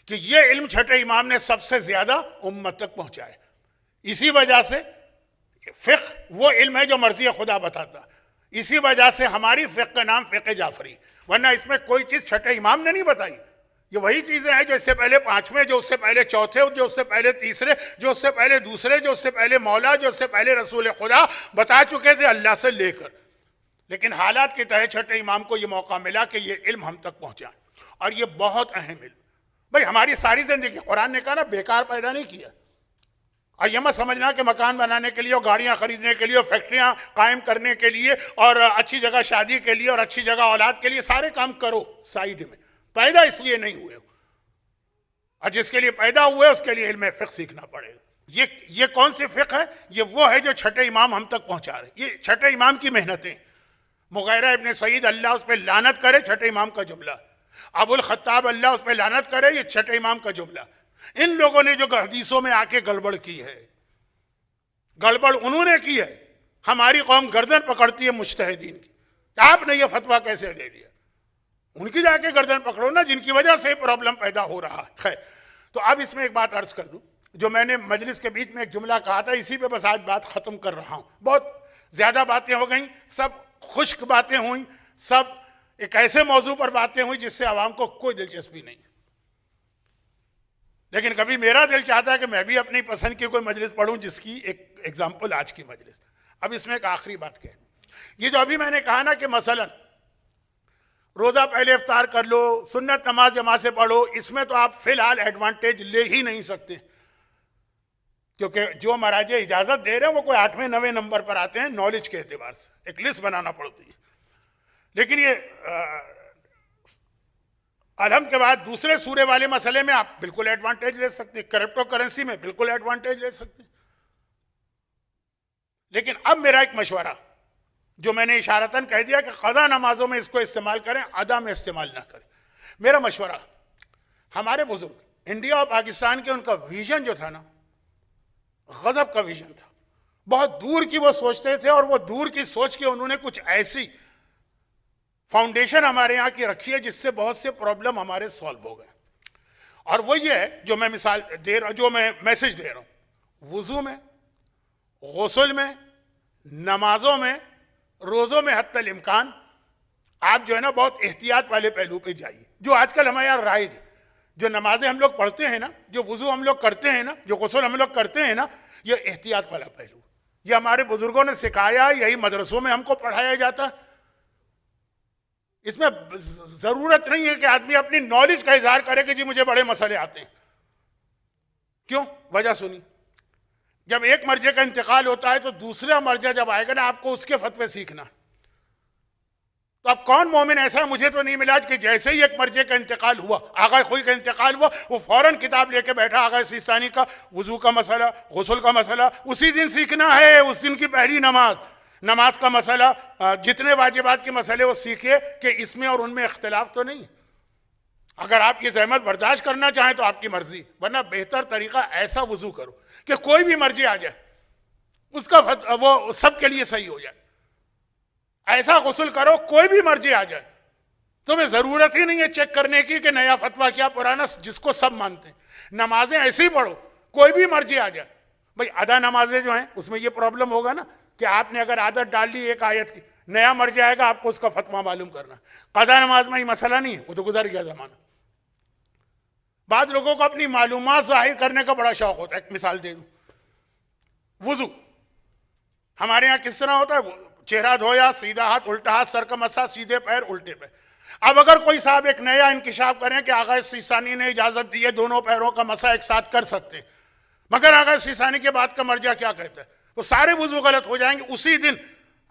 کہ یہ علم چھٹے امام نے سب سے زیادہ امت تک پہنچائے۔ اسی وجہ سے فقہ وہ علم ہے جو مرضی خدا بتاتا، اسی وجہ سے ہماری فقہ کا نام فقہ جعفری، ورنہ اس میں کوئی چیز چھٹے امام نے نہیں بتائی۔ یہ وہی چیزیں ہیں جو اس سے پہلے 5ویں، جو اس سے پہلے 4تھے، جو اس سے پہلے 3رے، جو اس سے پہلے 2سرے، جو اس سے پہلے مولا، جو اس سے پہلے رسول خدا بتا چکے تھے اللہ سے لے کر۔ لیکن حالات کے تحت چھٹے امام کو یہ موقع ملا کہ یہ علم ہم تک پہنچائیں، اور یہ بہت اہم علم۔ بھائی ہماری ساری زندگی قرآن نے کہا نا بیکار پیدا نہیں کیا۔ اور یہ مت سمجھنا کہ مکان بنانے کے لیے اور گاڑیاں خریدنے کے لیے اور فیکٹریاں قائم کرنے کے لیے اور اچھی جگہ شادی کے لیے اور اچھی جگہ اولاد کے لیے سارے کام کرو سائیڈ میں، پیدا اس لیے نہیں ہوئے، اور جس کے لیے پیدا ہوئے اس کے لیے علم فقہ سیکھنا پڑے گا۔ یہ کون سی فقہ ہے؟ یہ وہ ہے جو چھٹے امام ہم تک پہنچا رہے۔ یہ چھٹے امام کی محنتیں، مغیرہ ابن سعید اللہ اس پہ لعنت کرے، چھٹے امام کا جملہ۔ ابو الخطاب اللہ اس پہ لعنت کرے، یہ چھٹے امام کا جملہ۔ ان لوگوں نے جو حدیثوں میں آ کے گڑبڑ کی ہے، گڑبڑ انہوں نے کی ہے۔ ہماری قوم گردن پکڑتی ہے مجتہدین کی، آپ نے یہ فتویٰ کیسے دے دیا؟ ان کی جا کے گردن پکڑو نا، جن کی وجہ سے پرابلم پیدا ہو رہا ہے۔ خیر، تو اب اس میں ایک بات عرض کر دوں، جو میں نے مجلس کے بیچ میں ایک جملہ کہا تھا، اسی پہ بس آج بات ختم کر رہا ہوں۔ بہت زیادہ باتیں ہو گئیں، سب خشک باتیں ہوئیں، سب ایک ایسے موضوع پر باتیں ہوئی جس سے عوام کو کوئی دلچسپی نہیں، لیکن کبھی میرا دل چاہتا ہے کہ میں بھی اپنی پسند کی کوئی مجلس پڑھوں، جس کی ایک ایگزامپل آج کی مجلس۔ اب اس میں ایک آخری بات کہہ، یہ جو ابھی میں نے کہا نا کہ مثلا روزہ پہلے افطار کر لو، سنت نماز جماعت سے پڑھو، اس میں تو آپ فی الحال ایڈوانٹیج لے ہی نہیں سکتے، کیونکہ جو مراجع اجازت دے رہے ہیں وہ کوئی 8ویں 9ویں نمبر پر آتے ہیں نالج کے اعتبار سے، ایک لسٹ بنانا پڑتی ہے۔ لیکن یہ الحمد کے بعد دوسرے سورے والے مسئلے میں آپ بالکل ایڈوانٹیج لے سکتے ہیں، کرپٹو کرنسی میں بالکل ایڈوانٹیج لے سکتے ہیں۔ لیکن اب میرا ایک مشورہ جو میں نے اشارتاً کہہ دیا کہ قضا نمازوں میں اس کو استعمال کریں، ادا میں استعمال نہ کریں۔ میرا مشورہ، ہمارے بزرگ انڈیا اور پاکستان کے ان کا ویژن جو تھا نا، غضب کا ویژن تھا، بہت دور کی وہ سوچتے تھے، اور وہ دور کی سوچ کے انہوں نے کچھ ایسی فاؤنڈیشن ہمارے یہاں کی رکھی ہے جس سے بہت سے پرابلم ہمارے سالو ہو گئے۔ اور وہ یہ ہے جو میں مثال دے رہا ہوں، جو میں میسج دے رہا ہوں، وضو میں، غسل میں، نمازوں میں، روزوں میں حتی الامکان آپ جو ہے نا بہت احتیاط والے پہلو پہ جائیے، جو آج کل ہمارے یہاں رائج ہے۔ جو نمازیں ہم لوگ پڑھتے ہیں نا، جو وضو ہم لوگ کرتے ہیں نا، جو غسل ہم لوگ کرتے ہیں نا، یہ احتیاط والا پہلو، یہ ہمارے بزرگوں نے سکھایا، یہی مدرسوں میں ہم کو پڑھایا جاتا۔ اس میں ضرورت نہیں ہے کہ آدمی اپنی نالج کا اظہار کرے کہ جی مجھے بڑے مسئلے آتے ہیں۔ کیوں؟ وجہ سنی، جب ایک مرجع کا انتقال ہوتا ہے تو دوسرا مرجع جب آئے گا نا، آپ کو اس کے فتوے سیکھنا۔ تو اب کون مومن ایسا ہے، مجھے تو نہیں ملا کہ جیسے ہی ایک مرجع کا انتقال ہوا، آغا خوئی کا انتقال ہوا، وہ فوراً کتاب لے کے بیٹھا، آغا سیستانی کا وضو کا مسئلہ، غسل کا مسئلہ اسی دن سیکھنا ہے، اس دن کی پہلی نماز کا مسئلہ، جتنے واجبات کے مسئلے وہ سیکھے کہ اس میں اور ان میں اختلاف تو نہیں۔ اگر آپ یہ زحمت برداشت کرنا چاہیں تو آپ کی مرضی، ورنہ بہتر طریقہ ایسا وضو کرو کہ کوئی بھی مرجع آ جائے اس کا وہ سب کے لیے صحیح ہو جائے۔ ایسا غسل کرو کوئی بھی مرجع آ جائے، تمہیں ضرورت ہی نہیں ہے چیک کرنے کی کہ نیا فتویٰ کیا پرانا، جس کو سب مانتے ہیں۔ نمازیں ایسے ہی پڑھو، کوئی بھی مرجع آ جائے۔ بھائی ادا نمازیں جو ہیں اس میں یہ پرابلم ہوگا نا کہ آپ نے اگر عادت ڈال لی ایک آیت کی، نیا مرجع آئے گا آپ کو اس کا فتویٰ معلوم کرنا۔ قضا نماز میں یہ مسئلہ نہیں ہے، وہ تو گزر گیا زمانہ۔ بعض لوگوں کو اپنی معلومات ظاہر کرنے کا بڑا شوق ہوتا ہے۔ ایک مثال دے دوں، وضو ہمارے ہاں کس طرح ہوتا ہے، چہرہ دھویا، سیدھا ہاتھ، الٹا ہاتھ، سر کا مسا، سیدھے پیر، الٹے پیر۔ اب اگر کوئی صاحب ایک نیا انکشاف کریں کہ آغا سیستانی نے اجازت دی ہے دونوں پیروں کا مسا ایک ساتھ کر سکتے ہیں، مگر آغا سیستانی کے بعد کا مرجع کیا کہتا ہے، وہ سارے وضو غلط ہو جائیں گے اسی دن۔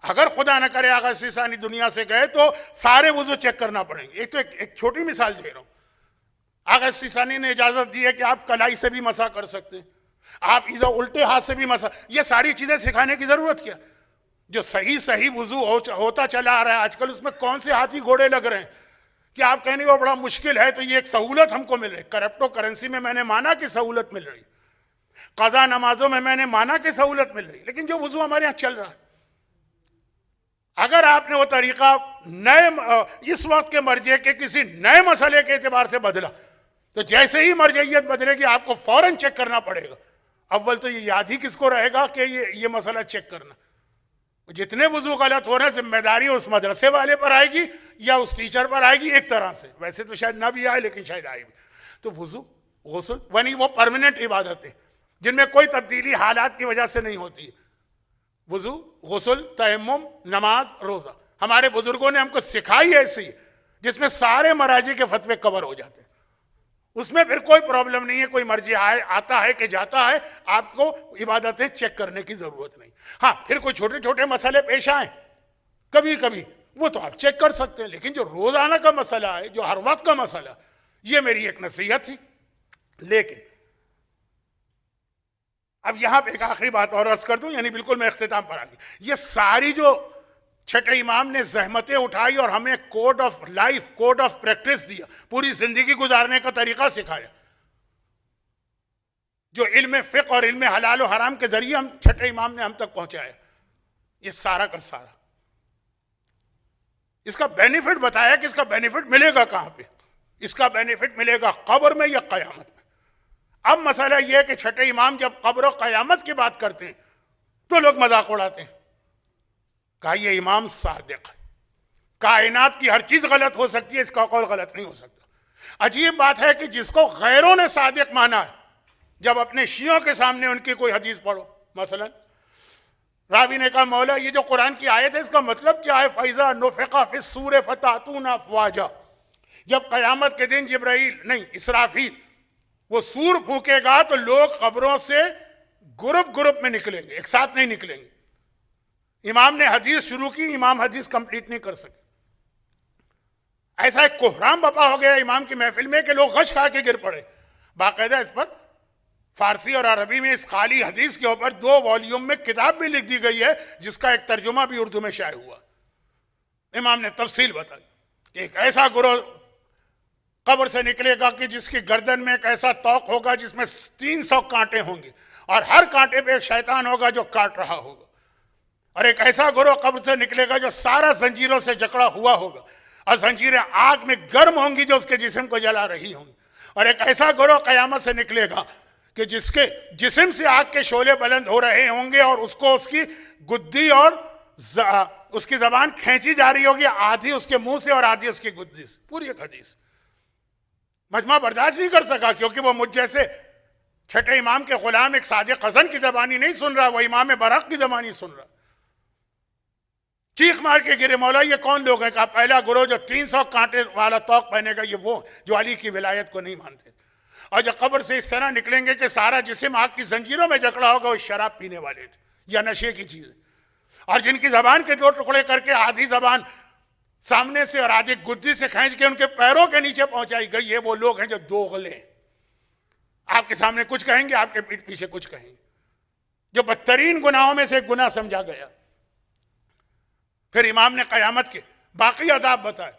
اگر خدا نہ کرے آغا سیستانی دنیا سے گئے تو سارے وضو چیک کرنا پڑیں گے۔ ایک تو ایک چھوٹی مثال دے رہا ہوں، آغا سیستانی نے اجازت دی ہے کہ آپ کلائی سے بھی مسا کر سکتے ہیں، آپ الٹے ہاتھ سے بھی مسا، یہ ساری چیزیں سکھانے کی ضرورت کیا؟ جو صحیح وضو ہوتا چلا آ رہا ہے آج کل، اس میں کون سے ہاتھی گھوڑے لگ رہے ہیں کہ آپ کہنے وہ بڑا مشکل ہے، تو یہ ایک سہولت ہم کو مل رہی۔ کرپٹو کرنسی میں میں نے مانا کہ سہولت مل رہی، قضا نمازوں میں نے مانا کہ سہولت مل رہی، لیکن جو وضو ہمارے یہاں چل رہا ہے، اگر آپ نے وہ طریقہ اس وقت کے مرجع کے کسی نئے مسئلے کے اعتبار سے بدلا تو جیسے ہی مرجعیت بدلے گی آپ کو فوراً چیک کرنا پڑے گا۔ اول تو یہ یاد ہی کس کو رہے گا کہ یہ مسئلہ چیک کرنا۔ جتنے وضو غلط ہو رہے ہیں ذمہ داری اس مدرسے والے پر آئے گی یا اس ٹیچر پر آئے گی، ایک طرح سے، ویسے تو شاید نہ بھی آئے لیکن شاید آئے بھی۔ تو وضو، غسل ونی وہ پرماننٹ عبادتیں جن میں کوئی تبدیلی حالات کی وجہ سے نہیں ہوتی ہے۔ وضو، غسل، تیمم، نماز، روزہ ہمارے بزرگوں نے ہم کو سکھائی ایسی جس میں سارے مراجع کے فتوے کور ہو جاتے ہیں، اس میں پھر کوئی پرابلم نہیں ہے، کوئی مرجع آتا ہے کہ جاتا ہے، آپ کو عبادتیں چیک کرنے کی ضرورت نہیں۔ ہاں پھر کوئی چھوٹے چھوٹے مسئلے پیش آئیں کبھی کبھی، وہ تو آپ چیک کر سکتے ہیں، لیکن جو روزانہ کا مسئلہ ہے، جو ہر وقت کا مسئلہ، یہ میری ایک نصیحت تھی۔ لیکن اب یہاں پہ ایک آخری بات اور عرض کر دوں، یعنی بالکل میں اختتام پر آ گئی۔ یہ ساری جو چھٹے امام نے زحمتیں اٹھائی اور ہمیں code of life, code of practice دیا، پوری زندگی گزارنے کا طریقہ سکھایا، جو علم فقہ اور علم حلال و حرام کے ذریعے ہم چھٹے امام نے ہم تک پہنچایا، یہ سارا کا سارا اس کا بینیفٹ بتایا کہ اس کا بینیفٹ ملے گا کہاں پہ، اس کا بینیفٹ ملے گا قبر میں یا قیامت میں۔ اب مسئلہ یہ ہے کہ چھٹے امام جب قبر و قیامت کی بات کرتے ہیں تو لوگ مذاق اڑاتے ہیں، کہا یہ امام صادق ہے، کائنات کی ہر چیز غلط ہو سکتی ہے، اس کا قول غلط نہیں ہو سکتا۔ عجیب بات ہے کہ جس کو غیروں نے صادق مانا ہے، جب اپنے شیعوں کے سامنے ان کی کوئی حدیث پڑھو، مثلا راوی نے کہا مولا یہ جو قرآن کی آیت ہے اس کا مطلب کیا ہے؟ فَإِذَا نُفِخَ فِي الصُّورِ فَتَأْتُونَ أَفْوَاجًا، جب قیامت کے دن جبرائیل نہیں اسرافیل وہ سور پھونکے گا تو لوگ قبروں سے گروپ گروپ میں نکلیں گے، ایک ساتھ نہیں نکلیں گے۔ امام نے حدیث شروع کی، امام حدیث کمپلیٹ نہیں کر سکے۔ ایسا ایک کوہرام بپا ہو گیا امام کی محفل میں کہ لوگ غش کھا کے گر پڑے۔ باقاعدہ اس پر فارسی اور عربی میں اس خالی حدیث کے اوپر 2 والیوم میں کتاب بھی لکھ دی گئی ہے، جس کا ایک ترجمہ بھی اردو میں شائع ہوا۔ امام نے تفصیل بتائی کہ ایک ایسا گروہ قبر سے نکلے گا کہ جس کی گردن میں ایک ایسا طوق ہوگا جس میں 300 کانٹے ہوں گے، اور ہر کانٹے پہ ایک شیطان ہوگا جو کاٹ رہا ہوگا، اور ایک ایسا گروہ قبر سے نکلے گا جو سارا زنجیروں سے جکڑا ہوا ہوگا، اور زنجیریں آگ میں گرم ہوں گی جو اس کے جسم کو جلا رہی ہوں گی، اور ایک ایسا گروہ قیامت سے نکلے گا کہ جس کے جسم سے آگ کے شعلے بلند ہو رہے ہوں گے، اور اس کو اس کی گدی اور اس کی زبان کھینچی جا رہی ہوگی، آدھی اس کے منہ سے اور آدھی اس کی گدی سے۔ پوری ایک حدیث مجمع برداشت نہیں کر سکا، کیونکہ وہ مجھ جیسے چھٹے امام کے غلام ایک صادق حسن کی زبانی نہیں سن رہا، وہ امام برق کی زبانی سن رہا۔ چیخ مار کے گرے، مولا یہ کون لوگ ہیں؟ کہا پہلا گروہ جو 300 کانٹے والا طوق پہنے گا، یہ وہ جو علی کی ولایت کو نہیں مانتے، اور جو قبر سے اس طرح نکلیں گے کہ سارا جسم آگ کی زنجیروں میں جکڑا ہوگا، وہ شراب پینے والے تھے یا نشے کی چیزیں، اور جن کی زبان کے 2 ٹکڑے کر کے آدھی زبان سامنے سے اور آدھی گدی سے کھینچ کے ان کے پیروں کے نیچے پہنچائی گئی، یہ وہ لوگ ہیں جو دوغلے، آپ کے سامنے کچھ کہیں گے، آپ کے پیٹھ پیچھے کچھ کہیں گے، جو بدترین گناہوں میں سے ایک گناہ سمجھا گیا۔ پھر امام نے قیامت کے باقی عذاب بتائے،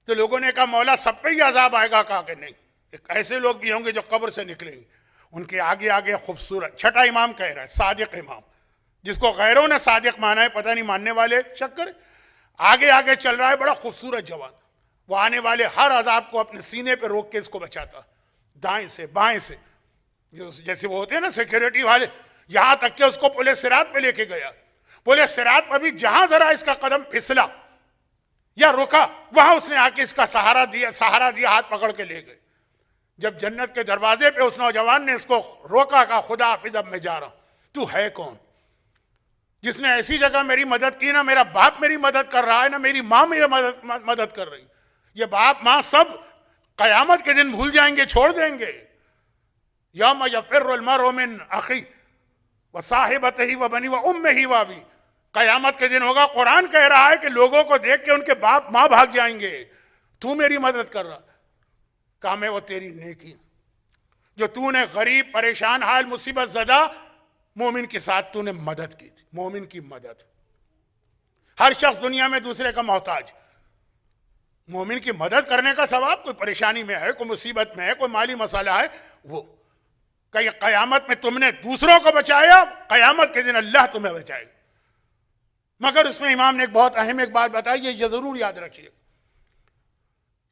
تو لوگوں نے کہا مولا سب پہ ہی عذاب آئے گا؟ کہا کہ نہیں، ایک ایسے لوگ بھی ہوں گے جو قبر سے نکلیں گے، ان کے آگے آگے خوبصورت، چھٹا امام کہہ رہا ہے صادق امام، جس کو غیروں نے صادق مانا ہے، پتہ نہیں ماننے والے شک کریں، آگے آگے چل رہا ہے، بڑا خوبصورت جوان، وہ آنے والے ہر عذاب کو اپنے سینے پہ روک کے اس کو بچاتا، دائیں سے بائیں سے، جیسے وہ ہوتے ہیں نا سیکیورٹی والے، یہاں تک کہ اس کو پل صراط پہ لے کے گیا، پل صراط پر بھی جہاں ذرا اس کا قدم پھسلا یا رکا، وہاں اس نے آ کے اس کا سہارا دیا، ہاتھ پکڑ کے لے گئے۔ جب جنت کے دروازے پہ اس نوجوان نے اس کو روکا، کہا خدا حافظ اب میں جا رہا ہوں، تو ہے کون جس نے ایسی جگہ میری مدد کی؟ نہ میرا باپ میری مدد کر رہا ہے، نہ میری ماں میری مدد کر رہی، یہ باپ ماں سب قیامت کے دن بھول جائیں گے، چھوڑ دیں گے۔ یوم یفر المرء من اخی وصاحبتہ وبنی وامہ وابی، قیامت کے دن ہوگا، قرآن کہہ رہا ہے کہ لوگوں کو دیکھ کے ان کے باپ ماں بھاگ جائیں گے، تو میری مدد کر رہا۔ کہا میں وہ تیری نیکی جو تو نے غریب پریشان حال مصیبت زدہ مومن کے ساتھ تو نے مدد کی تھی، مومن کی مدد۔ ہر شخص دنیا میں دوسرے کا محتاج، مومن کی مدد کرنے کا ثواب، کوئی پریشانی میں ہے، کوئی مصیبت میں ہے، کوئی مالی مسئلہ ہے، وہ کہ قیامت میں تم نے دوسروں کو بچایا، قیامت کے دن اللہ تمہیں بچائے گا۔ مگر اس میں امام نے ایک بہت اہم ایک بات بتائی، یہ ضرور یاد رکھیے،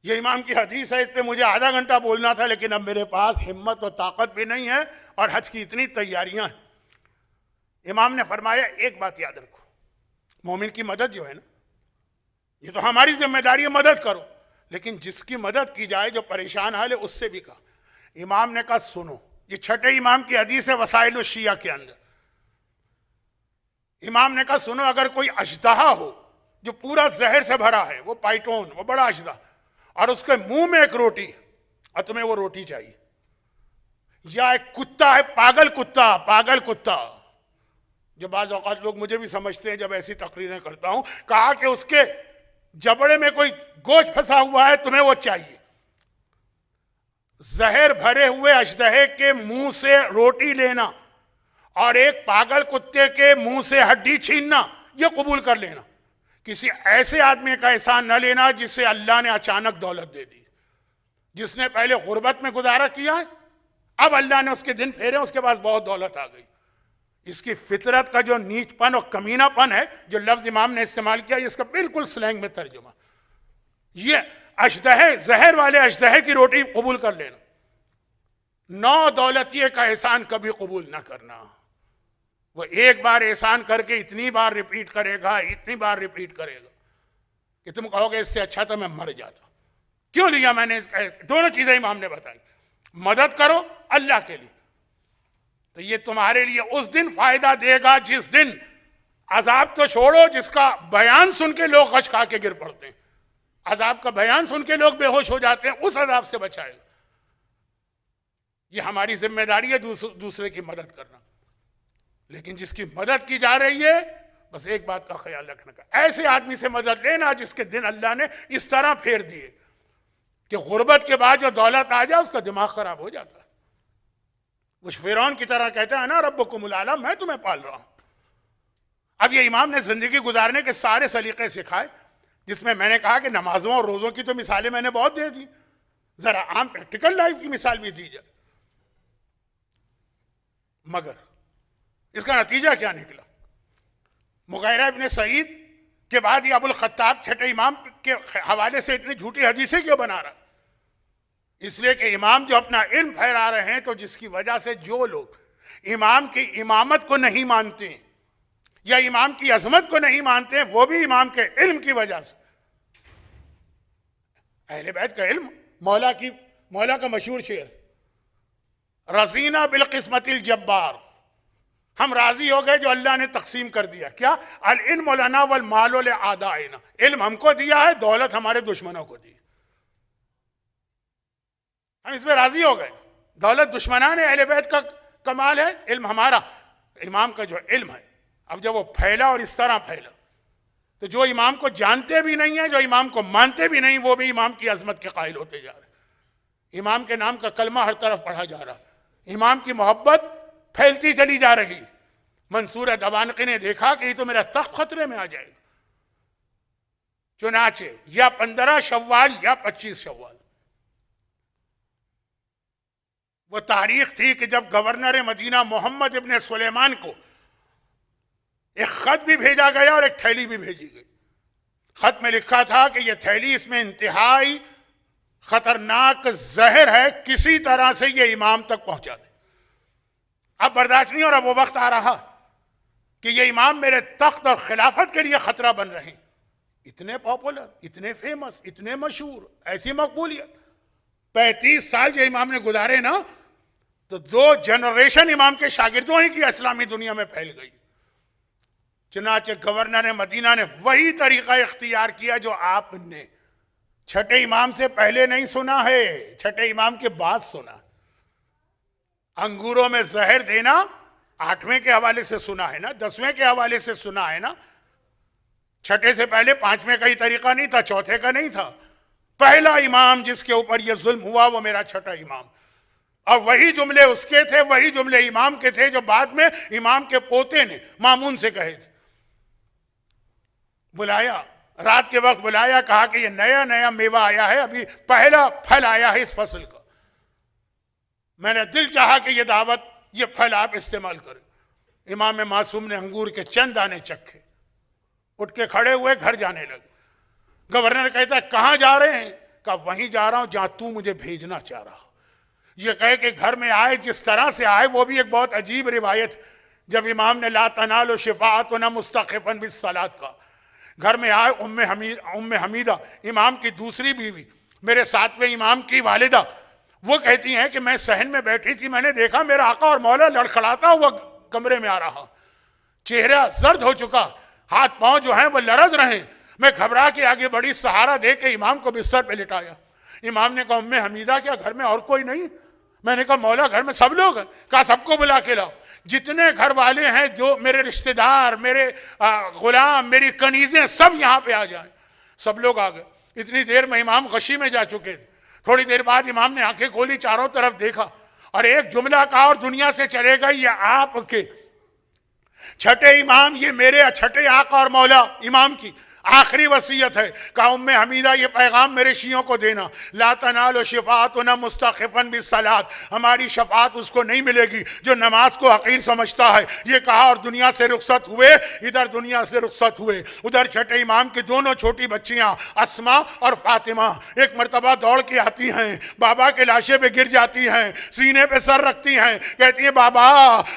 یہ امام کی حدیث ہے، اس پہ مجھے آدھا گھنٹہ بولنا تھا، لیکن اب میرے پاس ہمت اور طاقت بھی نہیں ہے، اور حج کی اتنی تیاریاں ہیں۔ امام نے فرمایا ایک بات یاد رکھو، مومن کی مدد جو ہے نا، یہ تو ہماری ذمہ داری ہے، مدد کرو، لیکن جس کی مدد کی جائے جو پریشان حال ہے، اس سے بھی کہا۔ امام نے کہا سنو، یہ چھٹے امام کی حدیث ہے وسائل الشیعہ کے اندر۔ امام نے کہا سنو، اگر کوئی اژدہا ہو جو پورا زہر سے بھرا ہے، وہ پائٹون، وہ بڑا اژدہا، اور اس کے منہ میں ایک روٹی، اور تمہیں وہ روٹی چاہیے، یا ایک کتا ہے، پاگل کتا، جو بعض اوقات لوگ مجھے بھی سمجھتے ہیں جب ایسی تقریریں کرتا ہوں، کہا کہ اس کے جبڑے میں کوئی گوشت پھنسا ہوا ہے، تمہیں وہ چاہیے۔ زہر بھرے ہوئے اژدہے کے منہ سے روٹی لینا اور ایک پاگل کتے کے منہ سے ہڈی چھیننا، یہ قبول کر لینا۔ کسی ایسے آدمی کا احسان نہ لینا جسے اللہ نے اچانک دولت دے دی، جس نے پہلے غربت میں گزارا کیا ہے، اب اللہ نے اس کے دن پھیرے، اس کے پاس بہت دولت آ گئی۔ اس کی فطرت کا جو نیچ پن اور کمینہ پن ہے، جو لفظ امام نے استعمال کیا، اس کا بالکل سلینگ میں ترجمہ، یہ اژدہے، زہر والے اژدہے کی روٹی قبول کر لینا، نو دولتیے کا احسان کبھی قبول نہ کرنا۔ وہ ایک بار احسان کر کے اتنی بار ریپیٹ کرے گا، اتنی بار ریپیٹ کرے گا کہ تم کہو گے اس سے اچھا تو میں مر جاتا. کیوں لیا میں نے؟ دونوں چیزیں امام نے بتائی. مدد کرو اللہ کے لیے تو یہ تمہارے لیے اس دن فائدہ دے گا جس دن عذاب تو چھوڑو جس کا بیان سن کے لوگ غش کھا کے گر پڑتے ہیں. عذاب کا بیان سن کے لوگ بے ہوش ہو جاتے ہیں، اس عذاب سے بچائے گا. یہ ہماری ذمہ داری ہے دوسرے کی مدد کرنا. لیکن جس کی مدد کی جا رہی ہے بس ایک بات کا خیال رکھنا کا، ایسے آدمی سے مدد لینا جس کے دن اللہ نے اس طرح پھیر دیے کہ غربت کے بعد جو دولت آ جائے اس کا دماغ خراب ہو جاتا ہے. وہ فرعون کی طرح کہتا ہے نا ربکم الاعلی، میں تمہیں پال رہا ہوں. اب یہ امام نے زندگی گزارنے کے سارے سلیقے سکھائے، جس میں نے کہا کہ نمازوں اور روزوں کی تو مثالیں میں نے بہت دے دی، ذرا عام پریکٹیکل لائف کی مثال بھی دی جائے. مگر اس کا نتیجہ کیا نکلا؟ مغیرہ ابن سعید کے بعد یہ ابو الخطاب چھٹے امام کے حوالے سے اتنی جھوٹی حدیثیں کیوں بنا رہا؟ اس لیے کہ امام جو اپنا علم پھیلا رہے ہیں، تو جس کی وجہ سے جو لوگ امام کی امامت کو نہیں مانتے ہیں یا امام کی عظمت کو نہیں مانتے ہیں، وہ بھی امام کے علم کی وجہ سے. اہل بیت کا علم، مولا کا مشہور شعر، رضینا بالقسمت الجبار، ہم راضی ہو گئے جو اللہ نے تقسیم کر دیا. کیا؟ العلم لنا والمال لأعدائنا، علم ہم کو دیا ہے، دولت ہمارے دشمنوں کو دی. ہم اس میں راضی ہو گئے. دولت دشمنان اہل بیت کا کمال ہے، علم ہمارا. امام کا جو علم ہے اب جب وہ پھیلا اور اس طرح پھیلا تو جو امام کو جانتے بھی نہیں ہیں، جو امام کو مانتے بھی نہیں، وہ بھی امام کی عظمت کے قائل ہوتے جا رہے ہیں. امام کے نام کا کلمہ ہر طرف پڑھا جا رہا، امام کی محبت پھیلتی چلی جا رہی. منصور دوانقی نے دیکھا کہ یہ تو میرا تخت خطرے میں آ جائے گا. چنانچہ یا 15 شوال یا 25 شوال وہ تاریخ تھی کہ جب گورنر مدینہ محمد ابن سلیمان کو ایک خط بھی بھیجا گیا اور ایک تھیلی بھی بھیجی گئی. خط میں لکھا تھا کہ یہ تھیلی، اس میں انتہائی خطرناک زہر ہے، کسی طرح سے یہ امام تک پہنچا دے. اب برداشت نہیں، اور اب وہ وقت آ رہا کہ یہ امام میرے تخت اور خلافت کے لیے خطرہ بن رہے ہیں. اتنے پاپولر، اتنے فیمس، اتنے مشہور، ایسی مقبولیت. 35 سال جو امام نے گزارے نا، تو 2 جنریشن امام کے شاگردوں ہی کی اسلامی دنیا میں پھیل گئی. چنانچہ گورنر مدینہ نے وہی طریقہ اختیار کیا جو آپ نے چھٹے امام سے پہلے نہیں سنا ہے، چھٹے امام کے بعد سنا. انگوروں میں زہر دینا 8ویں کے حوالے سے سنا ہے نا، 10ویں کے حوالے سے سنا ہے نا. چھٹے سے پہلے 5ویں کا ہی طریقہ نہیں تھا، چوتھے کا نہیں تھا. پہلا امام جس کے اوپر یہ ظلم ہوا وہ میرا چھٹا امام. اور وہی جملے اس کے تھے، وہی جملے امام کے تھے جو بعد میں امام کے پوتے نے مامون سے کہے تھے. بلایا، رات کے وقت بلایا، کہا کہ یہ نیا میوہ آیا ہے، ابھی پہلا پھل آیا ہے اس فصل کا. میں نے دل چاہا کہ یہ دعوت، یہ پھل آپ استعمال کریں. امام معصوم نے انگور کے چند دانے چکھے، اٹھ کے کھڑے ہوئے، گھر جانے لگے. گورنر کہتا ہے کہاں جا رہے ہیں؟ کہا وہیں جا رہا ہوں جہاں تو مجھے بھیجنا چاہ رہا. یہ کہے کہ گھر میں آئے جس طرح سے آئے، وہ بھی ایک بہت عجیب روایت. جب امام نے لا تنالوا شفاعتنا مستخفا بالصلاۃ کا، گھر میں آئے ام حمیدہ امام کی دوسری بیوی، میرے 7ویں امام کی والدہ، وہ کہتی ہیں کہ میں صحن میں بیٹھی تھی، میں نے دیکھا میرا آقا اور مولا لڑکھڑاتا ہوا کمرے میں آ رہا، چہرہ زرد ہو چکا، ہاتھ پاؤں جو ہیں وہ لرز رہے. میں گھبرا کے آگے بڑی، سہارا دے کے امام کو بستر پہ لٹایا. امام نے کہا ام حمیدہ کیا گھر میں اور کوئی نہیں؟ میں نے کہا مولا گھر میں سب لوگ ہیں. کہا سب کو بلا کے لاؤ. جتنے گھر والے ہیں، جو میرے رشتہ دار، میرے غلام، میری کنیزیں، سب یہاں پہ آ جائیں. سب لوگ آ گئے. اتنی دیر میں امام غشی میں جا چکے تھے. تھوڑی دیر بعد امام نے آنکھیں کھولی، چاروں طرف دیکھا اور ایک جملہ کہا اور دنیا سے چلے گئے، یہ آپ کے چھٹے امام، یہ میرے چھٹے آقا اور مولا امام کی آخری وصیت ہے. کہا ام حمیدہ یہ پیغام میرے شیعوں کو دینا، لا تنالوا شفاعتنا مستخفا بالصلاۃ، ہماری شفاعت اس کو نہیں ملے گی جو نماز کو حقیر سمجھتا ہے. یہ کہا اور دنیا سے رخصت ہوئے. ادھر دنیا سے رخصت ہوئے، ادھر چھٹے امام کی دونوں چھوٹی بچیاں اسما اور فاطمہ ایک مرتبہ دوڑ کے آتی ہیں، بابا کے لاشے پہ گر جاتی ہیں، سینے پہ سر رکھتی ہیں، کہتی ہیں بابا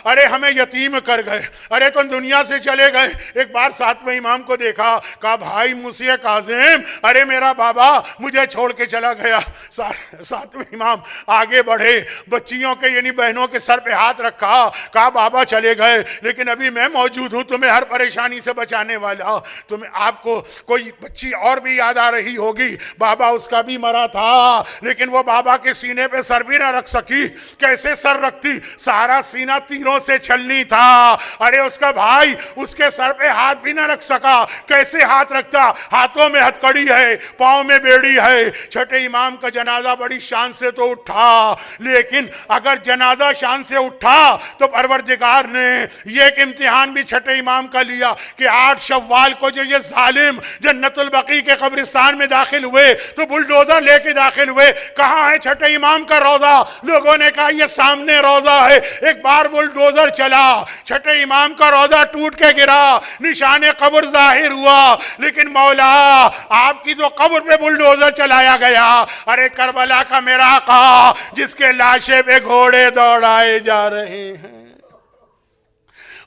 ارے ہمیں یتیم کر گئے، ارے تم دنیا سے چلے گئے. ایک بار 7ویں امام کو دیکھا، کہا بھائی موسی کاظم، ارے میرا بابا مجھے چھوڑ کے چلا گیا۔ ساتویں امام آگے بڑھے، بچیوں کے یعنی بہنوں کے سر پہ ہاتھ رکھا، کہا بابا چلے گئے لیکن ابھی میں موجود ہوں تمہیں ہر پریشانی سے بچانے والا۔ تمہیں آپ کو کوئی بچی اور بھی یاد آ رہی ہوگی، بابا اس کا بھی مرا تھا لیکن وہ بابا کے سینے پہ سر بھی نہ رکھ سکی۔ کیسے سر رکھتی؟ سارا سینہ تیروں سے چھلنی تھا۔ ارے اس کا بھائی اس کے سر پہ ہاتھ بھی نہ رکھ سکا، کیسے ہاتھ رکھتا؟ ہاتھوں میں ہتھکڑی ہے، پاؤں میں بیڑی ہے۔ چھٹے امام کا جنازہ بڑی شان سے تو اٹھا، لیکن اگر جنازہ شان سے اٹھا تو پروردگار نے یہ ایک امتحان بھی چھٹے امام کا لیا کہ 8 شوال کو جو یہ ظالم جنت البقیع کے قبرستان میں داخل ہوئے تو بلڈوزر لے کے داخل ہوئے۔ کہاں ہے چھٹے امام کا روضہ؟ لوگوں نے کہا یہ سامنے روضہ ہے۔ ایک بار بلڈوزر چلا، چھٹے امام کا روضہ ٹوٹ کے گرا، نشان قبر ظاہر ہوا، لیکن مولا آپ کی تو قبر پہ بلڈوزر چلایا گیا۔ ارے کربلا کا میرا آقا جس کے لاشے پہ گھوڑے دوڑائے جا رہے ہیں،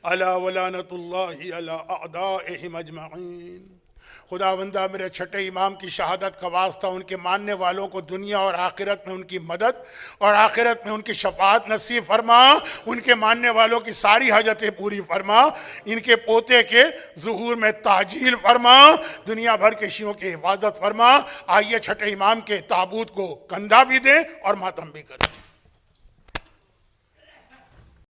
الا ولعنۃ اللہ علی اعدائہم اجمعین۔ خداوندہ میرے چھٹے امام کی شہادت کا واسطہ ان کے ماننے والوں کو دنیا اور آخرت میں ان کی مدد اور آخرت میں ان کی شفاعت نصیب فرما، ان کے ماننے والوں کی ساری حاجتیں پوری فرما، ان کے پوتے کے ظہور میں تعجیل فرما، دنیا بھر کے شیعوں کی حفاظت فرما۔ آئیے چھٹے امام کے تابوت کو کندھا بھی دیں اور ماتم بھی کریں۔